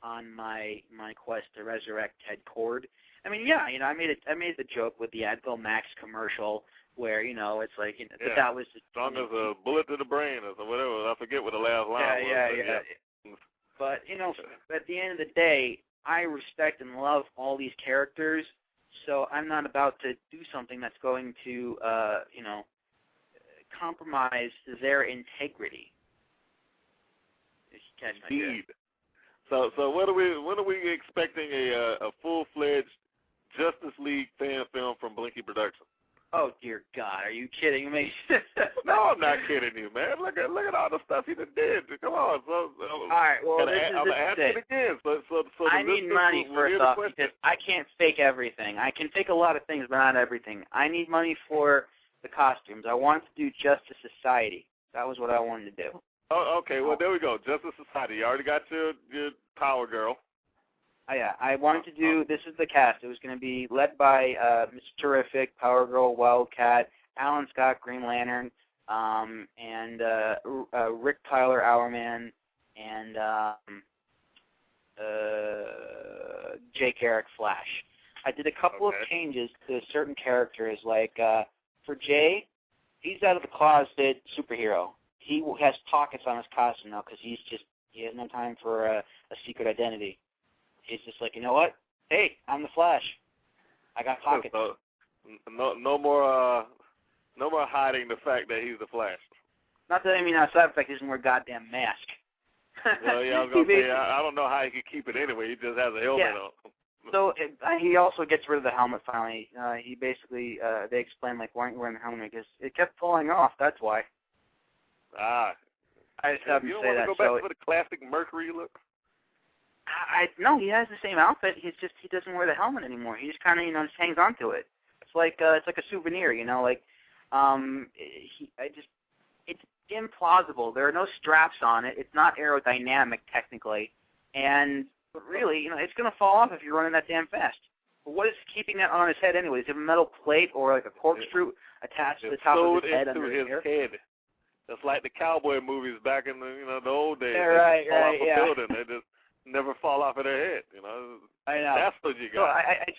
on my quest to resurrect Ted Cord. I mean, yeah, I made the joke with the Advil Max commercial where it's like, but that was strong as a bullet to the brain or whatever. I forget what the last line was. Yeah. But at the end of the day, I respect and love all these characters, so I'm not about to do something that's going to, compromise their integrity. Indeed. So when are we expecting a full-fledged Justice League fan film from Blinky Productions? Oh dear God, are you kidding me? No, I'm not kidding you, man. Look at all the stuff he did. Come on. So, all right, well, I'm asking again. So I need money first off, because I can't fake everything. I can fake a lot of things, but not everything. I need money for the costumes. I want to do Justice Society. That was what I wanted to do. Oh, okay. Well, there we go. Justice Society. You already got your Power Girl. Oh, yeah. I wanted to do, this is the cast. It was going to be led by Mr. Terrific, Power Girl, Wildcat, Alan Scott, Green Lantern, and Rick Tyler, Hourman, and Jake Eric, Flash. I did a couple of changes to certain characters, like for Jay, he's out of the closet superhero. He has pockets on his costume now because he has no time for a secret identity. He's just like, you know what? Hey, I'm the Flash. I got pockets. So, no more hiding the fact that he's the Flash. Not that I mean outside the fact he doesn't wear a goddamn mask. Well, yeah, I was going to say, I don't know how he could keep it anyway. He just has a helmet on. So he also gets rid of the helmet finally. He basically, they explain, like, why aren't you wearing the helmet? Because it kept falling off. That's why. I just have to say that. You don't want to go back to the classic Mercury look? No, he has the same outfit. He doesn't wear the helmet anymore. He just kind of, just hangs on to it. like a souvenir, you know, like it's implausible. There are no straps on it. It's not aerodynamic technically, and really, you know, it's going to fall off if you're running that damn fast. But what is keeping that on his head anyway? Is it a metal plate or like a corkscrew attached to the top of his head under his hair? That's like the cowboy movies back in the old days. Yeah, right, they fall off a yeah. building. They just never fall off of their head. You know. I know. That's what you got. So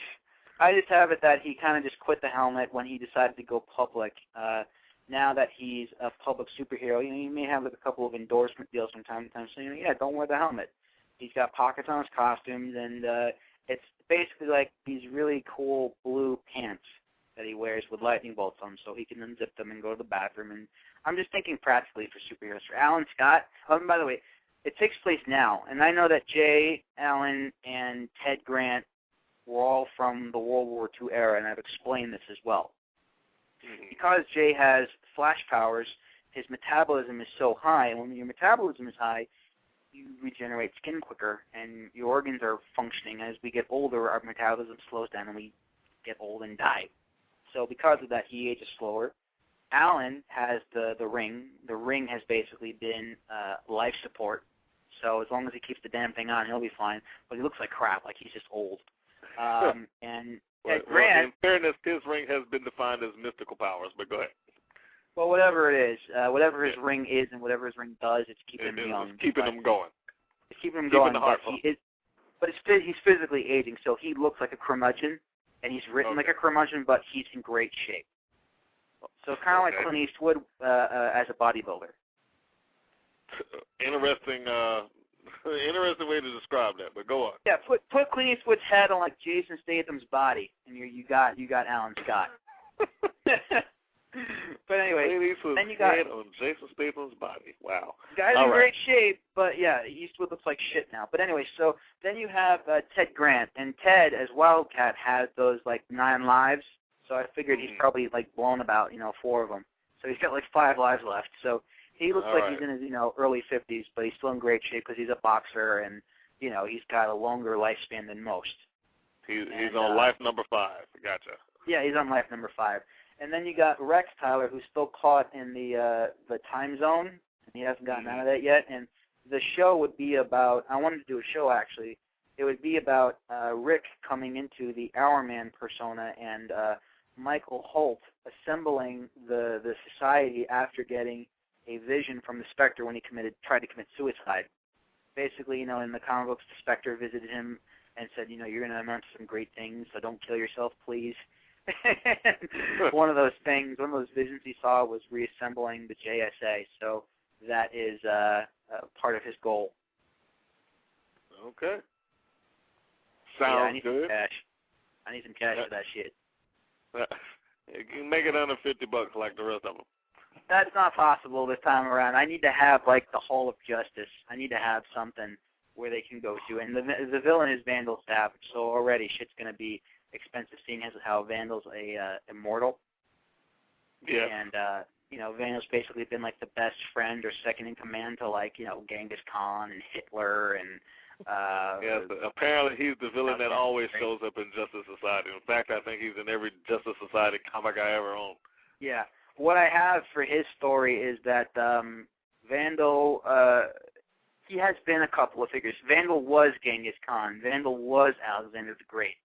I just have it that he kind of just quit the helmet when he decided to go public. Now that he's a public superhero, you know, he may have like a couple of endorsement deals from time to time saying, yeah, don't wear the helmet. He's got pockets on his costumes, and it's basically like these really cool blue pants that he wears with lightning bolts on them so he can unzip them and go to the bathroom. And I'm just thinking practically for superheroes. For Alan Scott, and by the way, it takes place now, and I know that Jay, Alan, and Ted Grant were all from the World War II era, and I've explained this as well. Because Jay has flash powers, his metabolism is so high, and when your metabolism is high, you regenerate skin quicker, and your organs are functioning. As we get older, our metabolism slows down, and we get old and die. So because of that, he ages slower. Alan has the ring. The ring has basically been life support. So as long as he keeps the damn thing on, he'll be fine. But he looks like crap, like he's just old. And Grant, in fairness, his ring has been defined as mystical powers, but go ahead. Well, whatever it is, whatever his ring is and whatever his ring does, it's keeping him young. It's keeping him going. It's keeping him going, but he's physically aging, so he looks like a curmudgeon, and he's written like a curmudgeon, but he's in great shape. So kind of like Clint Eastwood as a bodybuilder. Interesting way to describe that, but go on. Yeah, put Clint Eastwood's head on like Jason Statham's body, and you got Alan Scott. But anyway, then you got head on Jason Statham's body. Wow. Guy's in great shape, but yeah, Eastwood looks like shit now. But anyway, so then you have Ted Grant, and Ted as Wildcat has those like 9 lives. So I figured he's probably like blown about 4 of them. So he's got like 5 lives left. So he looks like he's in his early 50s, but he's still in great shape because he's a boxer and he's got a longer lifespan than most. He's on life number 5. Gotcha. Yeah, he's on life number 5. And then you got Rex Tyler, who's still caught in the time zone, and he hasn't gotten out of that yet. And the show would be about, I wanted to do a show actually, it would be about Rick coming into the Hourman persona and Michael Holt assembling the society after getting a vision from the Spectre when he tried to commit suicide. Basically, in the comic books, the Spectre visited him and said, you're going to amount to some great things, so don't kill yourself, please. one of those visions he saw was reassembling the JSA, so that is part of his goal. Okay. Sounds I need good. Some cash. I need some cash for that shit. You can make it under $50 like the rest of them. That's not possible this time around. I need to have like the Hall of Justice. I need to have something where they can go to. And the villain is Vandal Savage, so already shit's going to be expensive, seeing as how Vandal's a immortal. Yeah. And Vandal's basically been like the best friend or second in command to like Genghis Khan and Hitler and. Yes, apparently he's the villain that always shows up in Justice Society. In fact, I think he's in every Justice Society comic I ever owned. Yeah. What I have for his story is that Vandal, he has been a couple of figures. Vandal was Genghis Khan. Vandal was Alexander the Great.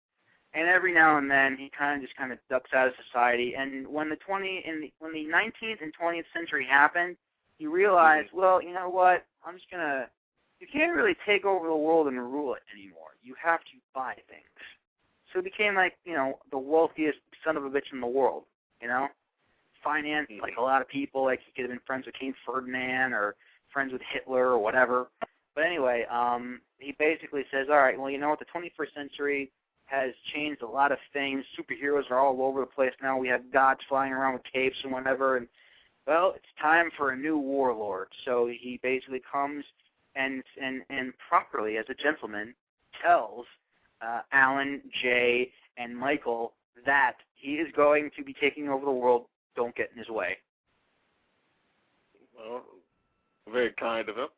And every now and then he kind of ducks out of society. And when the 19th and 20th century happened, he realized, well, you know what? You can't really take over the world and rule it anymore. You have to buy things. So he became like, the wealthiest son of a bitch in the world, Finance, like a lot of people, like he could have been friends with King Ferdinand or friends with Hitler or whatever. But anyway, he basically says, all right, well, the 21st century has changed a lot of things. Superheroes are all over the place now. We have gods flying around with capes and whatever. And, well, it's time for a new warlord. So he basically comes and properly, as a gentleman, tells Alan, Jay, and Michael that he is going to be taking over the world. Don't get in his way. Well, very kind of him.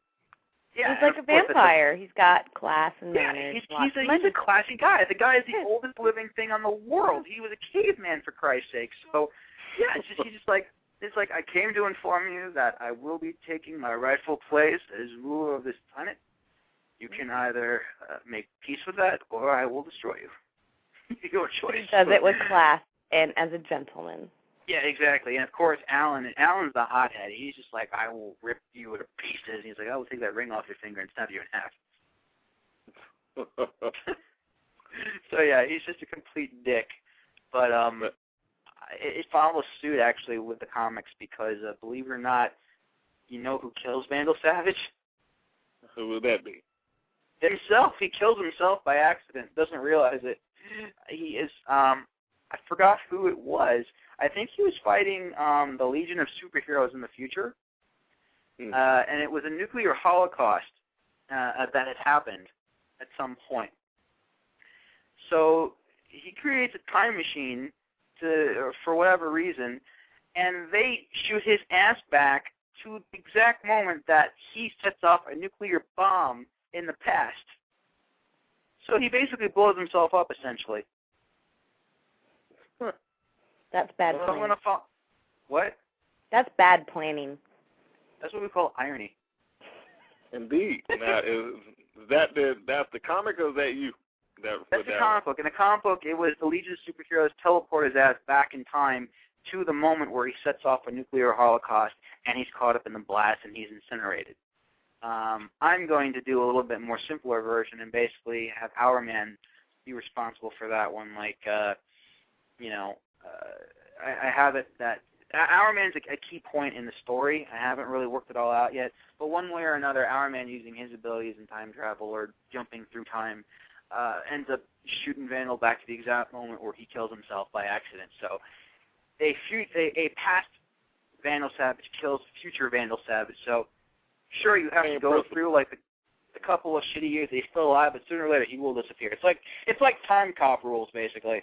Yeah, he's like a vampire. He's got class and manners. He's a classy guy. The guy is the oldest living thing on the world. He was a caveman, for Christ's sake. So, yeah, he's just like, it's like, I came to inform you that I will be taking my rightful place as ruler of this planet. You can either make peace with that, or I will destroy you. Your choice. He does it with class and as a gentleman. Yeah, exactly. And, of course, Alan's the hothead. He's just like, I will rip you to pieces. And he's like, I will take that ring off your finger and snap you in half. So, yeah, he's just a complete dick. But it follows suit, actually, with the comics because, believe it or not, you know who kills Vandal Savage? Who would that be? Himself. He kills himself by accident. Doesn't realize it. He is, I forgot who it was. I think he was fighting the Legion of Superheroes in the future, and it was a nuclear holocaust that had happened at some point. So he creates a time machine for whatever reason, and they shoot his ass back to the exact moment that he sets off a nuclear bomb in the past. So he basically blows himself up, essentially. That's bad planning. What? That's bad planning. That's what we call irony. Indeed. Now, that's the comic, or is that you? That's the comic book. In the comic book, it was the Legion of Superheroes teleport his ass back in time to the moment where he sets off a nuclear holocaust, and he's caught up in the blast, and he's incinerated. I'm going to do a little bit more simpler version and basically have Hourman be responsible for that one. Like, I have it that Hourman's a key point in the story. I haven't really worked it all out yet, but one way or another, Hourman using his abilities in time travel or jumping through time ends up shooting Vandal back to the exact moment where he kills himself by accident. So a past Vandal Savage kills future Vandal Savage. So sure, you have to go through like the couple of shitty years that he's still alive, but sooner or later he will disappear. It's like time cop rules, basically.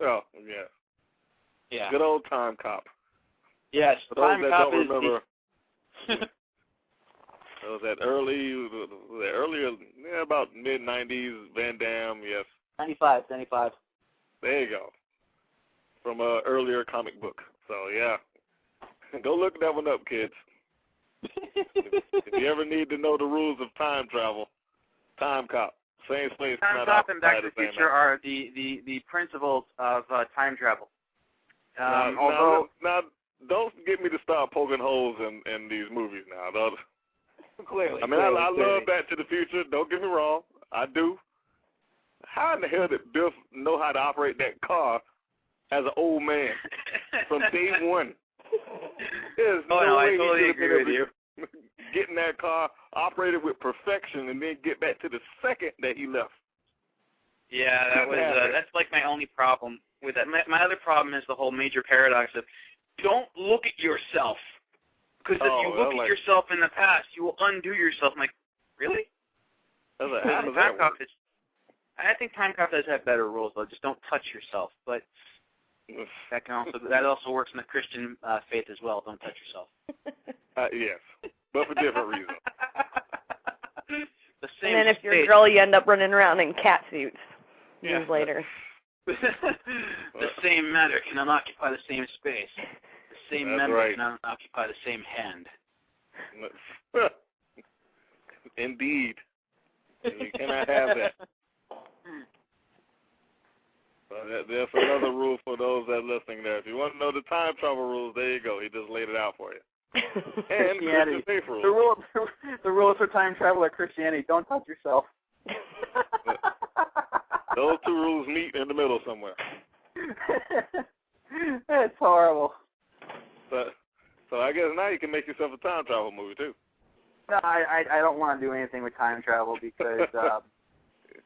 Oh, yeah. Yeah. Good old time cop. Yes, For those time that cop don't is remember, it was that earlier, about mid-90s, Van Damme, yes. 95. There you go. From an earlier comic book. So, yeah. Go look that one up, kids. If you ever need to know the rules of time travel, Time Cop. Same place. Time Cop and Back to the Future are the principles of time travel. Now, don't get me to start poking holes in these movies now. Clearly. I mean, I love Back to the Future. Don't get me wrong. I do. How in the hell did Biff know how to operate that car as an old man from day one? There's no way I totally agree with you. Getting that car operated with perfection and then get back to the second that he left. Yeah, that's like my only problem with that. My other problem is the whole major paradox of don't look at yourself. Because if you look at yourself in the past, you will undo yourself. I'm like, really? I think Time Cop does have better rules, though. Just don't touch yourself. But that also works in the Christian faith as well. Don't touch yourself. Yes, but for different reasons. The same and then if space. you're a girl, you end up running around in cat suits years later. The same matter cannot occupy the same space. The same member cannot occupy the same hand. Indeed. And you cannot have that. There's another rule for those that are listening there. If you want to know the time travel rules, there you go. He just laid it out for you. And Christian faith rules. The rules for time travel are Christianity. Don't touch yourself. Those two rules meet in the middle somewhere. It's horrible. So I guess now you can make yourself a time travel movie too. No, I don't want to do anything with time travel because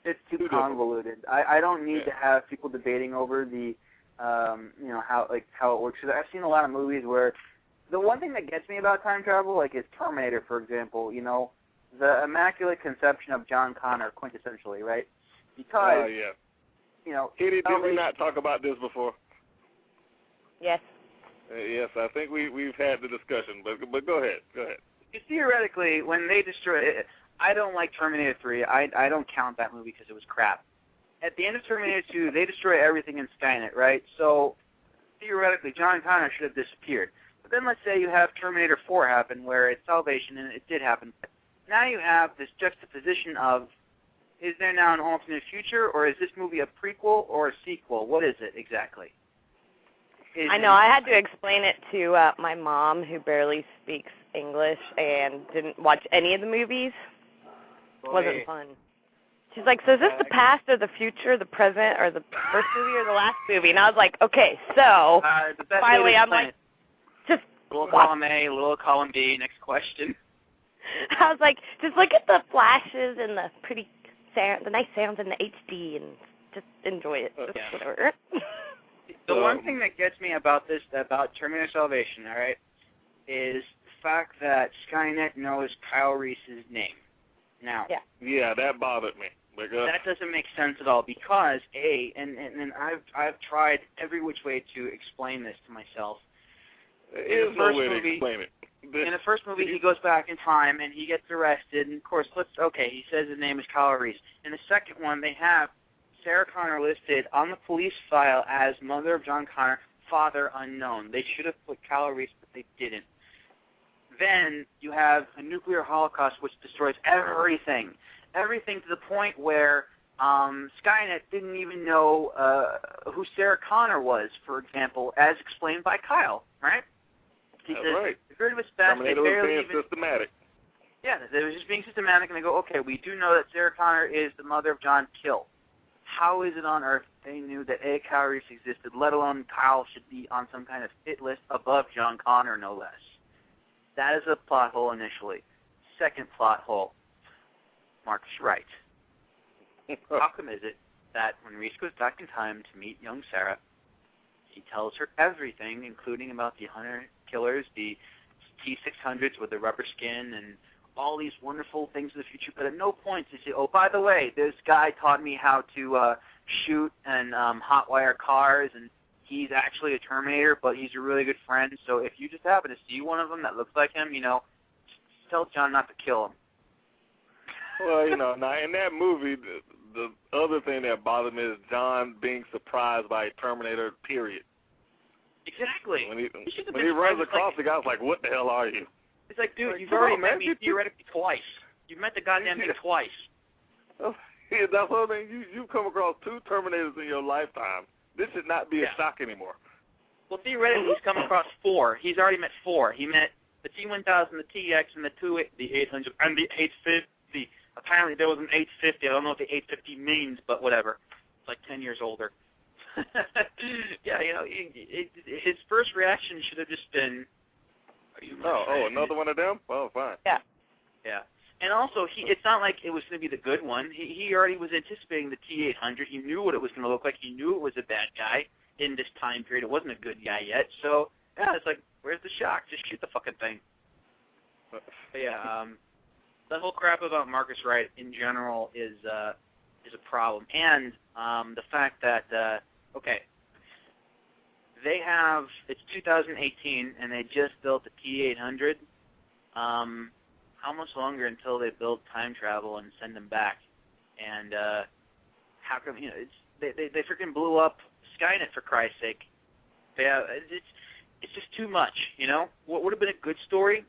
it's too convoluted. I don't need to have people debating over the how it works. Because I've seen a lot of movies where the one thing that gets me about time travel, like is Terminator, for example. You know, the Immaculate Conception of John Connor, quintessentially, right? Because Kitty, did we not talk about this before? Yes. Yes, I think we've had the discussion, but go ahead. theoretically, when they destroy it, I don't like Terminator 3. I don't count that movie because it was crap. At the end of Terminator 2, they destroy everything in Skynet, right? So, theoretically, John Connor should have disappeared. But then let's say you have Terminator 4 happen, where it's salvation, and it did happen. Now you have this juxtaposition of, is there now an alternate future, or is this movie a prequel or a sequel? What is it exactly? I know. I had to explain it to my mom, who barely speaks English and didn't watch any of the movies. It wasn't fun. She's like, so is this the past or the future, the present, or the first movie or the last movie? And I was like, okay, so finally I'm like, just little column A, little column B, next question. I was like, just look at the flashes and the pretty sound, the nice sounds and the HD, and just enjoy it. Just whatever. The one thing that gets me about Terminator Salvation, all right, is the fact that Skynet knows Kyle Reese's name. Now, yeah, that bothered me. That doesn't make sense at all because and I've tried every which way to explain this to myself. There's no way to explain it. In the first movie, he goes back in time and he gets arrested, and of course, he says his name is Kyle Reese. In the second one, they have Sarah Connor listed on the police file as mother of John Connor, father unknown. They should have put Kyle Reese, but they didn't. Then you have a nuclear holocaust which destroys everything. Everything to the point where Skynet didn't even know who Sarah Connor was, for example, as explained by Kyle, right? He says, right. The grid was best, they barely was being systematic. Yeah, they were just being systematic, and they go, okay, we do know that Sarah Connor is the mother of John Kill. How is it on Earth they knew that A. Kyle Reese existed, let alone Kyle should be on some kind of hit list above John Connor, no less? That is a plot hole initially. Second plot hole, Mark's right. How come is it that when Reese goes back in time to meet young Sarah, he tells her everything, including about the hunter killers, the T-600s with the rubber skin, and all these wonderful things in the future, but at no point does he say, oh, by the way, this guy taught me how to shoot and hotwire cars, and he's actually a Terminator, but he's a really good friend, so if you just happen to see one of them that looks like him, just tell John not to kill him. Well, now in that movie, the other thing that bothered me is John being surprised by a Terminator, period. Exactly. When he runs across the guy, I was like, what the hell are you? It's like, dude, you've already met me theoretically twice. You've met the goddamn thing twice. Oh, yeah, that's what I mean. You've come across 2 Terminators in your lifetime. This should not be a shock anymore. Well, theoretically, he's come across 4. He's already met 4. He met the T-1000, the TX, and the 800, and the 850. Apparently, there was an 850. I don't know what the 850 means, but whatever. It's like 10 years older. Yeah, his first reaction should have just been, are you my friend? Another one of them? Oh, fine. Yeah. And also, it's not like it was going to be the good one. He already was anticipating the T-800. He knew what it was going to look like. He knew it was a bad guy in this time period. It wasn't a good guy yet. So, yeah, it's like, where's the shock? Just shoot the fucking thing. But yeah, the whole crap about Marcus Wright in general is a problem. And the fact that, it's 2018, and they just built the T-800. How much longer until they build time travel and send them back? And how come they freaking blew up Skynet, for Christ's sake? Yeah, it's just too much. What would have been a good story,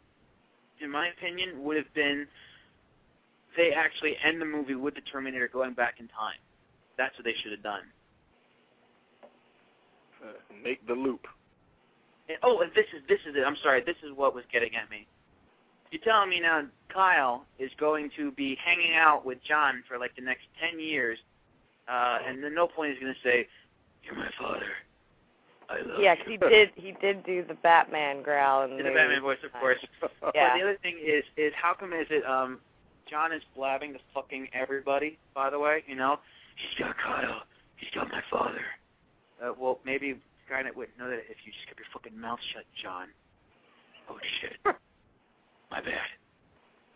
in my opinion, would have been they actually end the movie with the Terminator going back in time. That's what they should have done. Make the loop. And this is it. I'm sorry. This is what was getting at me. You're telling me now Kyle is going to be hanging out with John for like the next 10 years, and at no point is going to say, "You're my father. I love you." Yeah, because he did do the Batman growl in the movie. The Batman voice, of course. Yeah. But the other thing is how come is it John is blabbing to fucking everybody? By the way, he's got Kyle. He's got my father. Well, maybe Skynet wouldn't know that if you just kept your fucking mouth shut, John. Oh shit. My bad.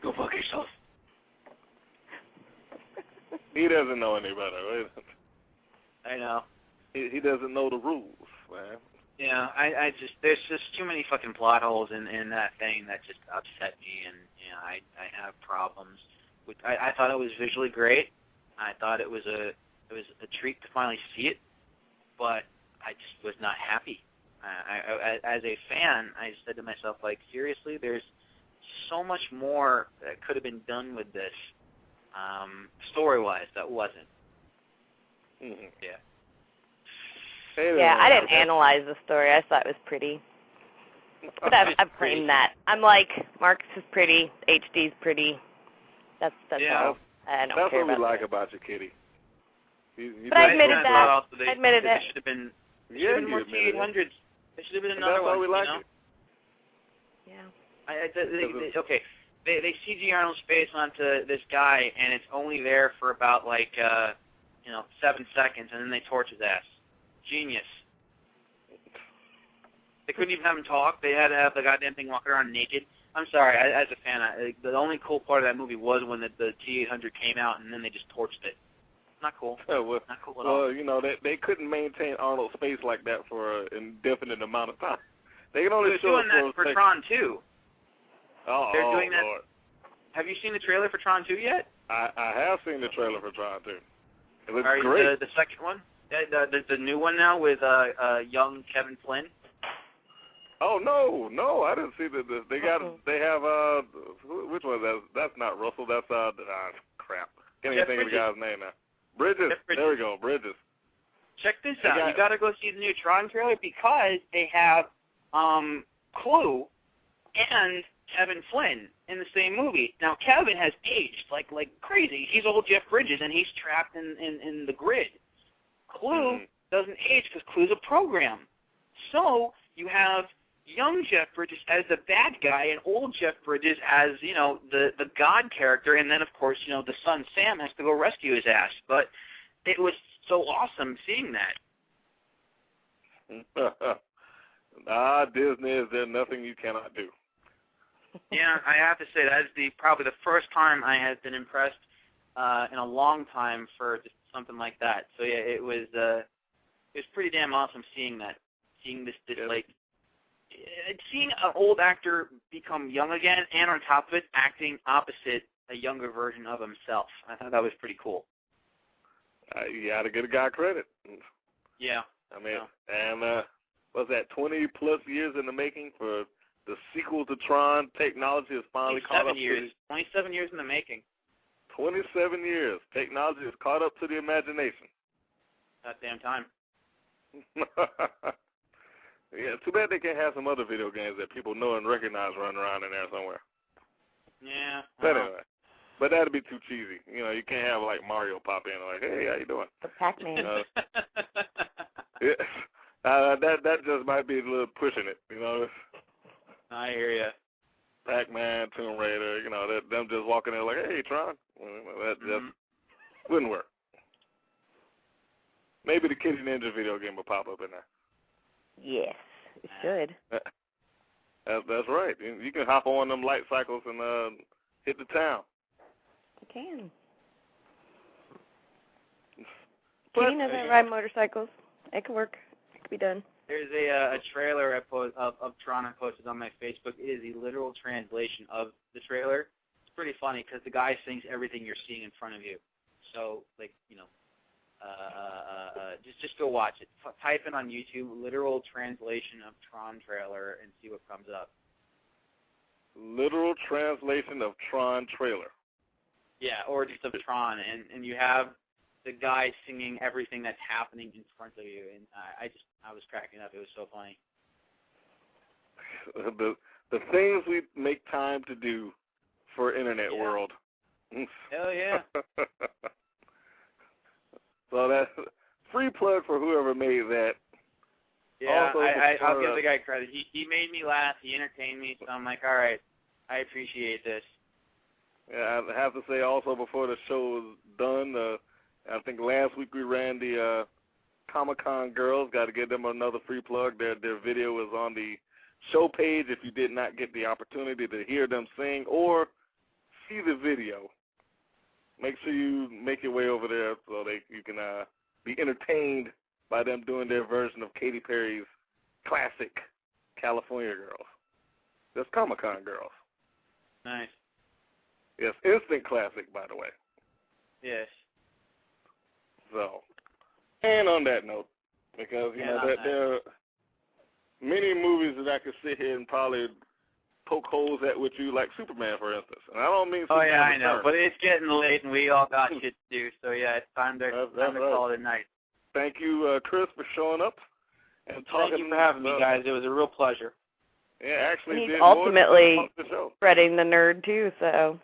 Go fuck yourself. He doesn't know any better. I know. He doesn't know the rules, man. Yeah, I just there's just too many fucking plot holes in that thing that just upset me, and I have problems with. I thought it was visually great. I thought it was a treat to finally see it, but I just was not happy. As a fan, I said to myself, like, seriously, there's so much more that could have been done with this, story-wise, that wasn't. Mm-hmm. Yeah. Yeah, I didn't analyze the story. I thought it was pretty. But I've claimed that. I'm like, Marcus is pretty, HD's pretty. That's all. I don't That's care what we about like that. about you, Kitty. But I admitted that. They, I admitted they it. should have been. There Yeah, should have been more you admitted T800s. There should have been And another that's why one. we like you know? it. Yeah. Okay. They CG Arnold's face onto this guy, and it's only there for about 7 seconds, and then they torch his ass. Genius. They couldn't even have him talk. They had to have the goddamn thing walking around naked. I'm sorry, as a fan, the only cool part of that movie was when the T800 came out, and then they just torched it. Not cool. Not cool at all. Well, they couldn't maintain Arnold's face like that for an indefinite amount of time. They can only show doing that for Tron 2. They're doing that. Lord. Have you seen the trailer for Tron 2 yet? I have seen the trailer for Tron 2. It looks Are great. The second one? The new one now with young Kevin Flynn? Oh no, I didn't see they have which one? That's not Russell. That's crap. Can't even think of the guy's name now. Bridges. There we go, Bridges. Check this out. You got to go see the new Tron trailer because they have Clue and Kevin Flynn in the same movie. Now Kevin has aged like crazy. He's old Jeff Bridges and he's trapped in the grid. Clue doesn't age because Clue's a program. So you have young Jeff Bridges as the bad guy and old Jeff Bridges as, the God character, and then, of course, the son Sam has to go rescue his ass. But it was so awesome seeing that. Disney, is there nothing you cannot do? Yeah, I have to say, that is probably the first time I have been impressed in a long time for just something like that. So, yeah, it was pretty damn awesome seeing that. Seeing this seeing an old actor become young again, and on top of it, acting opposite a younger version of himself. I thought that was pretty cool. You got to give a guy credit. Yeah. I mean, and was that 20-plus years in the making for the sequel to Tron? Technology has finally caught up. 27 years in the making. 27 years. Technology has caught up to the imagination. That damn time. Yeah, too bad they can't have some other video games that people know and recognize running around in there somewhere. Yeah. But anyway, but that'd be too cheesy. You can't have Mario pop in like, hey, how you doing? The Pac-Man. That just might be a little pushing it. I hear you. Pac-Man, Tomb Raider, them just walking in like, hey, Tron. That just wouldn't work. Maybe the Kitty Ninja video game will pop up in there. Yes, it should. That's right. You can hop on them light cycles and hit the town. You can. But, Kitty doesn't ride motorcycles. It could work. It could be done. There's a trailer of Tron I posted on my Facebook. It is a literal translation of the trailer. It's pretty funny because the guy sings everything you're seeing in front of you. So, just go watch it. Type in on YouTube, literal translation of Tron trailer, and see what comes up. Literal translation of Tron trailer. Yeah, or just of Tron, and you have the guy singing everything that's happening in front of you, and I was cracking up. It was so funny. The things we make time to do for internet world. Hell yeah. So that's free plug for whoever made that. Yeah, I'll give the guy credit. He made me laugh. He entertained me. So I'm like, all right, I appreciate this. Yeah, I have to say also before the show was done, I think last week we ran the Comic-Con girls. Got to give them another free plug. Their video is on the show page if you did not get the opportunity to hear them sing or see the video. Make sure you make your way over there so you can be entertained by them doing their version of Katy Perry's classic California girls. That's Comic-Con girls. Nice. Yes, instant classic, by the way. Yes. So, and on that note, because you know there are many movies that I could sit here and probably poke holes at with you, like Superman, for instance. And I don't mean Superman. Oh yeah, I know, but it's getting late and we all got shit to do. So yeah, it's time to call it a night. Thank you, Chris, for showing up and talking. Thank you for having me, guys. It was a real pleasure. Yeah, actually, he's did ultimately more the show. spreading the nerd too. So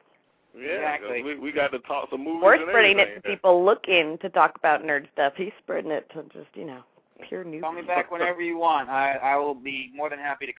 yeah, exactly. we got to talk some movies. We're spreading it to people looking to talk about nerd stuff. He's spreading it to just pure news. Call me back whenever you want. I will be more than happy to